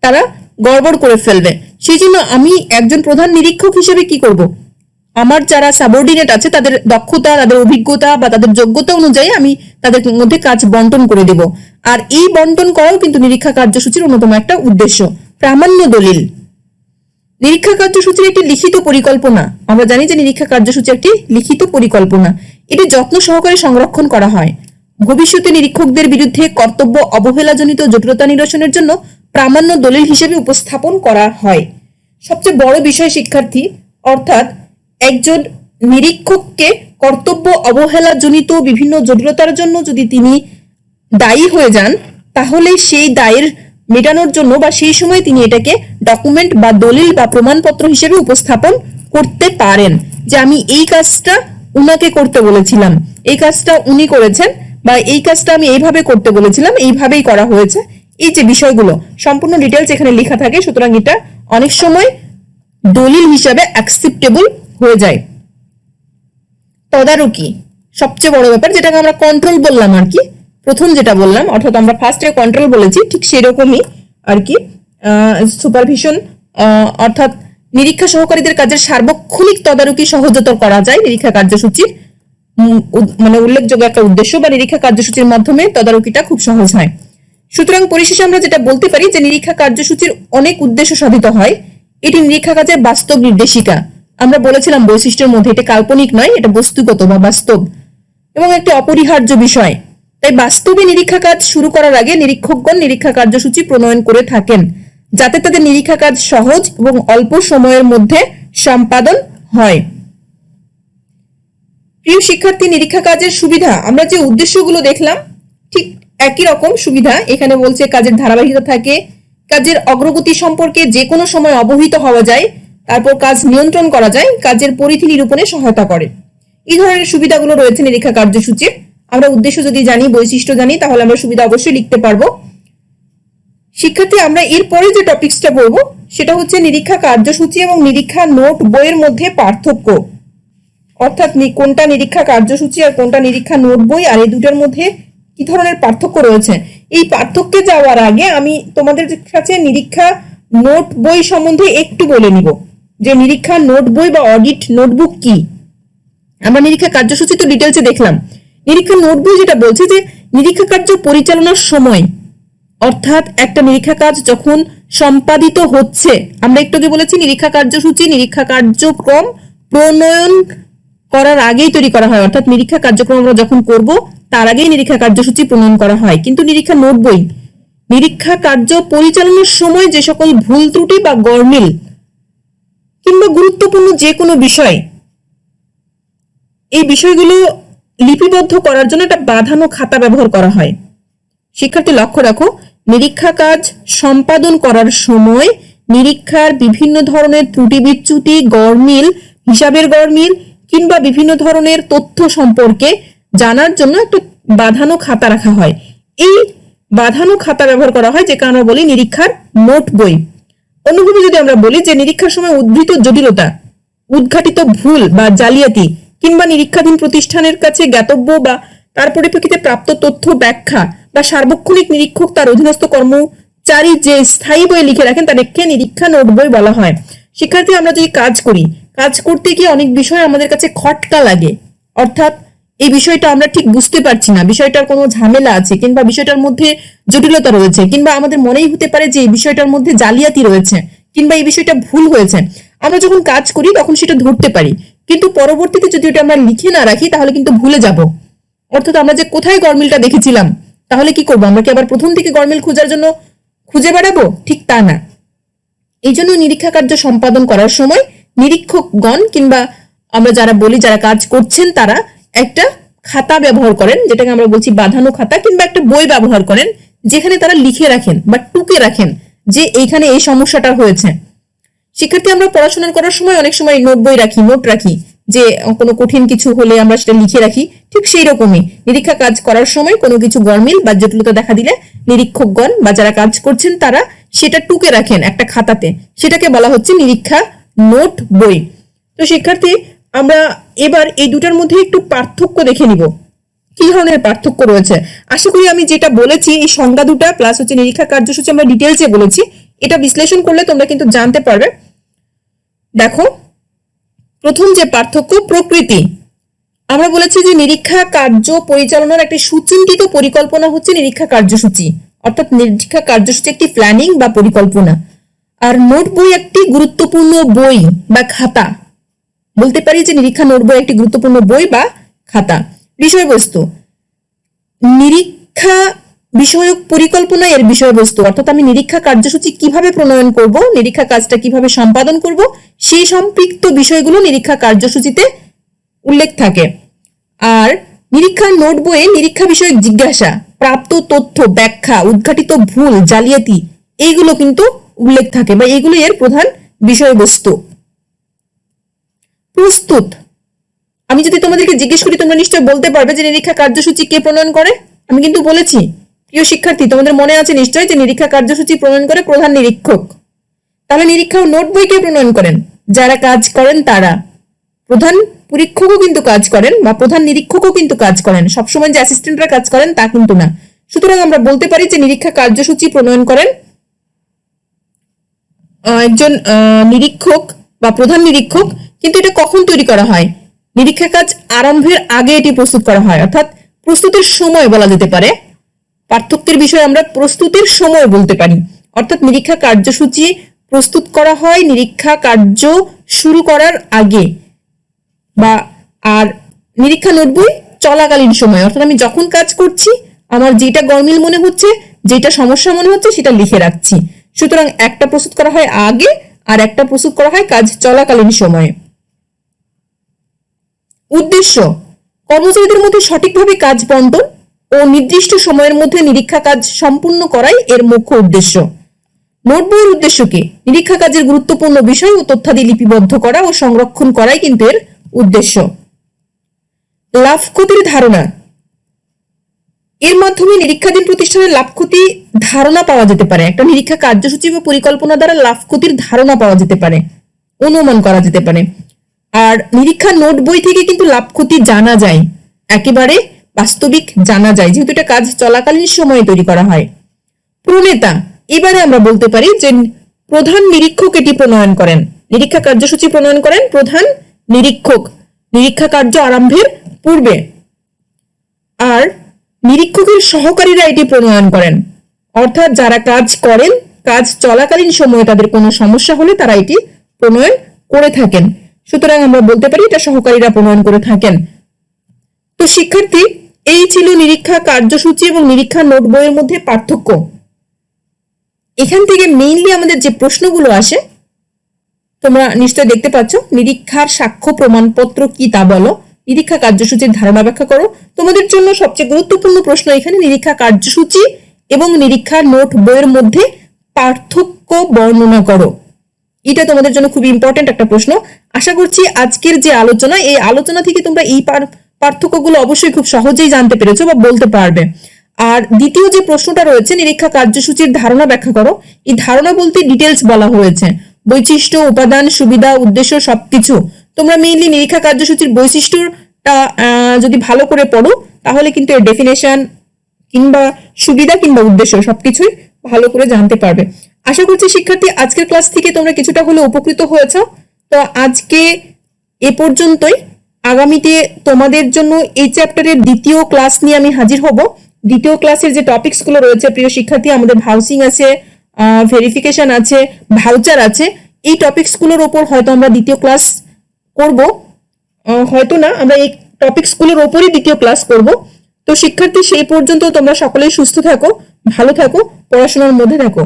তারা গড়বড় করে ফেলবে। সেই জন্য আমি একজন প্রধান নিরীক্ষক হিসেবে কি করব, আমার যারা সাবঅর্ডিনেট আছে তাদের দক্ষতা, তাদের অভিজ্ঞতা বা তাদের যোগ্যতা অনুযায়ী আমি তাদের মধ্যে কাজ বন্টন করে দেব। আর এই বন্টন করাও কিন্তু নিরীক্ষা কার্যসূচির অন্যতম একটা উদ্দেশ্য। প্রামাণ্য দলিল নিরীক্ষা কার্যসূচির একটি লিখিত পরিকল্পনা। আমরা জানি যে নিরীক্ষা কার্যসূচি একটি লিখিত পরিকল্পনা, এটি যত্ন সহকারে সংরক্ষণ করা হয়। ভবিষ্যতে নিরীক্ষকদের বিরুদ্ধে কর্তব্য অবহেলাজনিত জটিলতা নিরসনের জন্য প্রামাণ্য দলিল হিসেবে উপস্থাপন করা হয়। সবচেয়ে বড় বিষয় শিক্ষার্থী, অর্থাৎ একজন নিরীক্ষককে কর্তব্য অবহেলাজনিত বিভিন্ন জটিলতার জন্য যদি তিনি দায়ী হয়ে যান, তাহলে সেই দায়ের মেটানোর জন্য বা সেই সময় তিনি এটাকে ডকুমেন্ট বা দলিল বা প্রমাণপত্র হিসেবে উপস্থাপন করতে পারেন, যে আমি এই কাজটা উনাকে করতে বলেছিলাম, এই কাজটা উনি করেছেন, বা এই কাজটা আমি এইভাবে করতে বলেছিলাম, এইভাবেই করা হয়েছে। এই যে বিষয়গুলো সম্পূর্ণ ডিটেলস এখানে লেখা থাকে, সুতরাং এটা অনেক সময় দলিল হিসাবে অ্যাকসেপ্টেবল হয়ে যায়। তদারকি সবচেয়ে বড় ব্যাপার, যেটাকে আমরা কন্ট্রোল বললাম আর কি, প্রথম যেটা বললাম, অর্থাৎ আমরা ফার্স্টে কন্ট্রোল বলেছি, ঠিক সেরকমই আর কি সুপারভিশন, অর্থাৎ নিরীক্ষা সহকারীদের কাজের সার্বক্ষণিক তদারকি সহজতর করা যায় নিরীক্ষা কার্যসূচির মানে উল্লেখযোগ্য একটা উদ্দেশ্য, বা নিরীক্ষা কার্যসূচির মাধ্যমে তদারকিটা খুব সহজ হয়। সুতরাং পরিশেষে আমরা যেটা বলতে পারি যে নিরীক্ষা কার্যসূচির অনেক উদ্দেশ্য সাধিত হয়। এটি নিরীক্ষা কাজের বাস্তব নির্দেশিকা। আমরা বলেছিলাম বৈশিষ্ট্যের মধ্যে এটা কাল্পনিক নয়, এটা বস্তুগত বা বাস্তব এবং একটি অপরিহার্য বিষয়। তাই বাস্তবে নিরীক্ষা কাজ শুরু করার আগে নিরীক্ষকগণ নিরীক্ষা কার্যসূচি প্রণয়ন করে থাকেন, যাতে তাদের নিরীক্ষা কাজ সহজ এবং অল্প সময়ের মধ্যে সম্পাদন হয়। প্রিয় শিক্ষার্থী, নিরীক্ষা কাজের সুবিধা, আমরা যে উদ্দেশ্যগুলো দেখলাম ঠিক একই রকম সুবিধা এখানে বলছে। কাজের ধারাবাহিকতা থাকে, কাজের অগ্রগতি সম্পর্কে যে কোনো সময় অবহিত হওয়া যায়, তারপর কাজ নিয়ন্ত্রণ করা যায়, কাজের পরিধি নিরূপণে সহায়তা করে। এই ধরনের সুবিধাগুলো রয়েছে নিরীক্ষা কার্যসূচির। আমরা উদ্দেশ্য যদি জানি, বৈশিষ্ট্য জানি, তাহলে আমরা সুবিধা অবশ্যই লিখতে পারবো। শিক্ষার্থী, আমরা এরপরে যে টপিকসটা পড়বো সেটা হচ্ছে নিরীক্ষা কার্যসূচি এবং নিরীক্ষা নোট বইয়ের মধ্যে পার্থক্য, অর্থাৎ কোনটা নিরীক্ষা কার্যসূচি আর কোনটা নিরীক্ষা নোট বই, আর এই দুটোর মধ্যে কি ধরনের পার্থক্য রয়েছে। এই পার্থক্যে যাওয়ার আগে আমি তোমাদের কাছে নিরীক্ষা নোট বই সম্বন্ধে একটু বলে নিব, যে নিরীক্ষা নোট বই বা অডিট নোটবুক কি। আমরা নিরীক্ষা কার্যসূচি তো ডিটেলসে দেখলাম, নিরীক্ষা নোট বই যেটা বলছে যে নিরীক্ষা কার্য পরিচালনার সময়, অর্থাৎ একটা নিরীক্ষা কাজ যখন সম্পাদিত হচ্ছে, আমরা একটু আগে বলেছি নিরীক্ষা কার্যসূচি নিরীক্ষা কার্যক্রম প্রণয়ন করার আগেই তৈরি করা হয়, অর্থাৎ নিরীক্ষা কার্যক্রম আমরা যখন করব তার আগেই নিরীক্ষা কার্যসূচি প্রণয়ন করা হয়। কিন্তু নিরীক্ষা নোট বই নিরীক্ষা কার্য পরিচালনার সময় যে সকল ভুল ত্রুটি বা গরমিল কিংবা গুরুত্বপূর্ণ যে কোনো বিষয়, এই বিষয়গুলো লিপিবদ্ধ করার জন্য একটা বাঁধানো খাতা ব্যবহার করা হয়। শিক্ষার্থী লক্ষ্য রাখো, নিরীক্ষা কাজ সম্পাদন করার সময় নিরীক্ষার বিভিন্ন ধরনের ত্রুটি বিচ্যুতি, গরমিল, হিসাবের গরমিল কিংবা বিভিন্ন ধরনের তথ্য সম্পর্কে জানার জন্য একটা বাঁধানো খাতা রাখা হয়। এই বাঁধানো খাতা ব্যবহার করা হয়, যে কারণে বলি নিরীক্ষার নোট বই। অন্যভাবে যদি আমরা বলি যে নিরীক্ষার সময় উদ্ভূত জটিলতা, উদ্ঘাটিত ভুল বা জালিয়াতি কিংবা নিরীক্ষাধীন প্রতিষ্ঠানের কাছে জ্ঞাতব্য বা তার পরিপ্রেক্ষিতে প্রাপ্ত তথ্য ব্যাখ্যা বা সার্বক্ষণিক নিরীক্ষক তার অধীনস্থ কর্মচারী যে স্থায়ী বই লিখে রাখেন তাদেরকে নিরীক্ষা নোট বই বলা হয়। শিক্ষার্থী, আমরা যদি কাজ করি, কাজ করতে গিয়ে অনেক বিষয় আমাদের কাছে খটকা লাগে, অর্থাৎ এই বিষয়টা আমরা ঠিক বুঝতে পারছি না, বিষয়টার কোনো ঝামেলা আছে কিংবা বিষয়টার মধ্যে জটিলতা রয়েছে, কিংবা আমাদের মনেই হতে পারে যে এই বিষয়টার মধ্যে জালিয়াতি রয়েছে কিংবা এই বিষয়টা ভুল হয়েছে। আমরা যখন কাজ করি তখন সেটা ধরতে পারি, কিন্তু পরবর্তীতে যদি ওটা আমরা লিখে না রাখি তাহলে কিন্তু ভুলে যাব। অর্থাৎ আমরা যে কোথায় গরমিলটা দেখেছিলাম, তাহলে কি করবো, আমরা কি আবার প্রথম থেকে গরমিল খোঁজার জন্য খুঁজে বেড়াবো? ঠিক তা না। এই জন্য নিরীক্ষা কার্য সম্পাদন করার সময় নিরীক্ষকগণ কিংবা আমরা যারা বলি যারা কাজ করছেন তারা একটা খাতা ব্যবহার করেন, যেটাকে আমরা বলছি বাঁধানো খাতা, কিংবা একটা বই ব্যবহার করেন যেখানে তারা লিখে রাখেন বা টুকে রাখেন যে এইখানে এই সমস্যাটা হয়েছে। শিক্ষার্থী, আমরা পড়াশোনা করার সময় অনেক সময় নোট বই রাখি, নোট রাখি, যে কোনো কঠিন কিছু হলে আমরা সেটা লিখে রাখি। ঠিক সেই রকমই নিরীক্ষা কাজ করার সময় কোনো কিছু গরমিল বা জটিলতা দেখা দিলে নিরীক্ষকগণ বা যারা কাজ করছেন তারা সেটা টুকে রাখেন একটা খাতাতে, সেটাকে বলা হচ্ছে নিরীক্ষা নোট বই। তো শিক্ষার্থী, আমরা এবার এই দুটার মধ্যে একটু পার্থক্য দেখে নিব, কি ধরনের পার্থক্য রয়েছে। আশা করি আমি যেটা বলেছি এই সংজ্ঞা দুটা প্লাস হচ্ছে নিরীক্ষা কার্যসূচি আমরা ডিটেলসে বলেছি, এটা বিশ্লেষণ করলে তোমরা কিন্তু জানতে পারবে। দেখো, প্রথম যে পার্থক্য, প্রকৃতি। আমরা বলেছি যে নিরীক্ষা কার্য পরিচালনার একটি সুচিন্তিত পরিকল্পনা হচ্ছে নিরীক্ষা কার্যসূচি, অর্থাৎ নিরীক্ষা কার্যসূচি একটি প্ল্যানিং বা পরিকল্পনা। আর নোট বই একটি গুরুত্বপূর্ণ বই বা খাতা, বলতে পারি যে নিরীক্ষা নোট বই একটি গুরুত্বপূর্ণ বই বা খাতা। বিষয়বস্তু, নিরীক্ষা বিষয়ক পরিকল্পনা এর বিষয়বস্তু, অর্থাৎ আমি নিরীক্ষা কার্যসূচি কিভাবে প্রণয়ন করব, নিরীক্ষা কাজটা কিভাবে সম্পাদন করব, সেই সম্পৃক্ত বিষয়গুলো নিরীক্ষা কার্যসূচিতে উল্লেখ থাকে। আর নিরীক্ষা নোট বইয়ে নিরীক্ষা বিষয়ক জিজ্ঞাসা, প্রাপ্ত তথ্য, ব্যাখ্যা, উদ্ঘাটিত ভুল, জালিয়াতি, এইগুলো কিন্তু উল্লেখ থাকে বা এইগুলো এর প্রধান বিষয়বস্তু। প্রস্তুত, আমি যদি তোমাদেরকে জিজ্ঞেস করি তোমরা নিশ্চয় বলতে পারবে যে নিরীক্ষা কার্যসূচি কে প্রণয়ন করে। আমি কিন্তু বলেছি প্রিয় শিক্ষার্থী, তোমাদের মনে আছে নিশ্চয় যে নিরীক্ষা কার্যসূচি প্রণয়ন করে প্রধান নিরীক্ষক। তাহলে নিরীক্ষা নোট বই কে প্রণয়ন করেন? যারা কাজ করেন তারা। প্রধান পরীক্ষকও কিন্তু কাজ করেন বা প্রধান নিরীক্ষকও কিন্তু কাজ করেন, সবসময় যে অ্যাসিস্ট্যান্টরা কাজ করেন তা কিন্তু না। সুতরাং আমরা বলতে পারি যে নিরীক্ষা কার্যসূচি প্রণয়ন করেন একজন নিরীক্ষক বা প্রধান নিরীক্ষক। কিন্তু এটা কখন তৈরি করা হয়? নিরীক্ষা কাজ আরম্ভের আগে এটি প্রস্তুত করা হয়, অর্থাৎ প্রস্তুতের সময় বলা যেতে পারে। পার্থক্যের বিষয়ে আমরা প্রস্তুতের সময় বলতে পারি, অর্থাৎ নিরীক্ষা কার্যসূচি প্রস্তুত করা হয় নিরীক্ষা কার্য শুরু করার আগে, বা আর নিরীক্ষা নোট বই চলাকালীন সময়, অর্থাৎ আমি যখন কাজ করছি আমার যেটা গরমিল মনে হচ্ছে, যেটা সমস্যা মনে হচ্ছে সেটা লিখে রাখছি। সুতরাং একটা প্রস্তুত করা হয় আগে আর একটা প্রস্তুত করা হয় কাজ চলাকালীন সময়ে। উদ্দেশ্য, কর্মচারীদের মধ্যে সঠিকভাবে কাজ বন্টন ও নির্দিষ্ট সময়ের মধ্যে নিরীক্ষা কাজ সম্পূর্ণ করাই এর মুখ্য উদ্দেশ্য। নোট বইয়ের উদ্দেশ্য কি? নিরীক্ষা কাজের গুরুত্বপূর্ণ বিষয় ও তথ্যাদি লিপিবদ্ধ করা ও সংরক্ষণ করাই কিন্তু এর উদ্দেশ্য। লাভ ক্ষতির ধারণা, এর মাধ্যমে নিরীক্ষাধীন প্রতিষ্ঠানের লাভ ক্ষতি ধারণা পাওয়া যেতে পারে। একটা নিরীক্ষা কার্যসূচি বা পরিকল্পনা দ্বারা লাভ ক্ষতির ধারণা পাওয়া যেতে পারে, অনুমান করা যেতে পারে। আর নিরীক্ষা নোট বই থেকে কিন্তু লাভ ক্ষতি জানা যায়, একেবারে বাস্তবিক জানা যায়, যেহেতু এটা কাজ চলাকালীন সময়ে তৈরি করা হয়। প্রণেতা, এবারে আমরা বলতে পারি যে প্রধান নিরীক্ষক এটি প্রণয়ন করেন, নিরীক্ষা কার্যসূচি প্রণয়ন করেন প্রধান নিরীক্ষক নিরীক্ষা কার্য আরম্ভের পূর্বে। আর নিরীক্ষকের সহকারীরা এটি প্রণয়ন করেন, অর্থাৎ যারা কাজ করেন কাজ চলাকালীন সময়ে তাদের কোনো সমস্যা হলে তারা এটি প্রণয়ন করে থাকেন। সুতরাং আমরা বলতে পারি এটা সহকারীরা প্রণয়ন করে থাকেন। তো শিক্ষার্থী, এই ছিল নিরীক্ষা কার্যসূচি এবং নিরীক্ষা নোট বইয়ের মধ্যে পার্থক্য। এখান থেকে মেইনলি আমাদের যে প্রশ্নগুলো আসে তোমরা নিশ্চয় দেখতে পাচ্ছ, নিরীক্ষার সাক্ষ্য প্রমাণপত্র কি তা বলো, নিরীক্ষা কার্যসূচির ধারণা ব্যাখ্যা করো। তোমাদের জন্য সবচেয়ে গুরুত্বপূর্ণ প্রশ্ন এখানে নিরীক্ষা কার্যসূচি এবং নিরীক্ষা নোট বইয়ের মধ্যে পার্থক্য বর্ণনা করো। এটা তোমাদের জন্য খুব ইম্পর্টেন্ট একটা প্রশ্ন। আশা করছি আজকের যে আলোচনা, এই আলোচনা থেকে তোমরা এই পার্থক্যগুলো অবশ্যই খুব সহজেই জানতে পেরেছো বা বলতে পারবে। আর দ্বিতীয় যে প্রশ্নটা রয়েছে, নিরীক্ষা কার্যসূচির ধারণা ব্যাখ্যা করো, এই ধারণা বলতে ডিটেলস বলা হয়েছে, বৈশিষ্ট্য, উপাদান, সুবিধা, উদ্দেশ্য সবকিছু। তোমরা মেইনলি নিরীক্ষা কার্যসূচির বৈশিষ্ট্যটা যদি ভালো করে পড়ো তাহলে কিন্তু এর ডেফিনেশন কিংবা সুবিধা কিংবা উদ্দেশ্য সবকিছুই ভালো করে জানতে পারবে। আশা করছি শিক্ষার্থী আজকের ক্লাস থেকে তোমরা কিছুটা হলে উপকৃত হয়েছ। তো আজকে এ পর্যন্তই। আগামীতে তোমাদের জন্য এই চ্যাপ্টারের দ্বিতীয় ক্লাস নিয়ে আমি হাজির হব। দ্বিতীয় ক্লাসের যে টপিকস গুলো রয়েছে প্রিয় শিক্ষার্থী, আমাদের হাউসিং আছে, ভেরিফিকেশন আছে, ভাউচার আছে, এই টপিকস গুলোর উপর হয়তো আমরা দ্বিতীয় ক্লাস করব, হয়তো না, আমরা এই টপিকস গুলোর উপরই দ্বিতীয় ক্লাস করব। তো শিক্ষার্থী, সেই পর্যন্ত তোমরা সকলেই সুস্থ থাকো, ভালো থাকো, পড়াশোনার মধ্যে থাকো।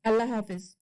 আল্লাহ হাফেজ।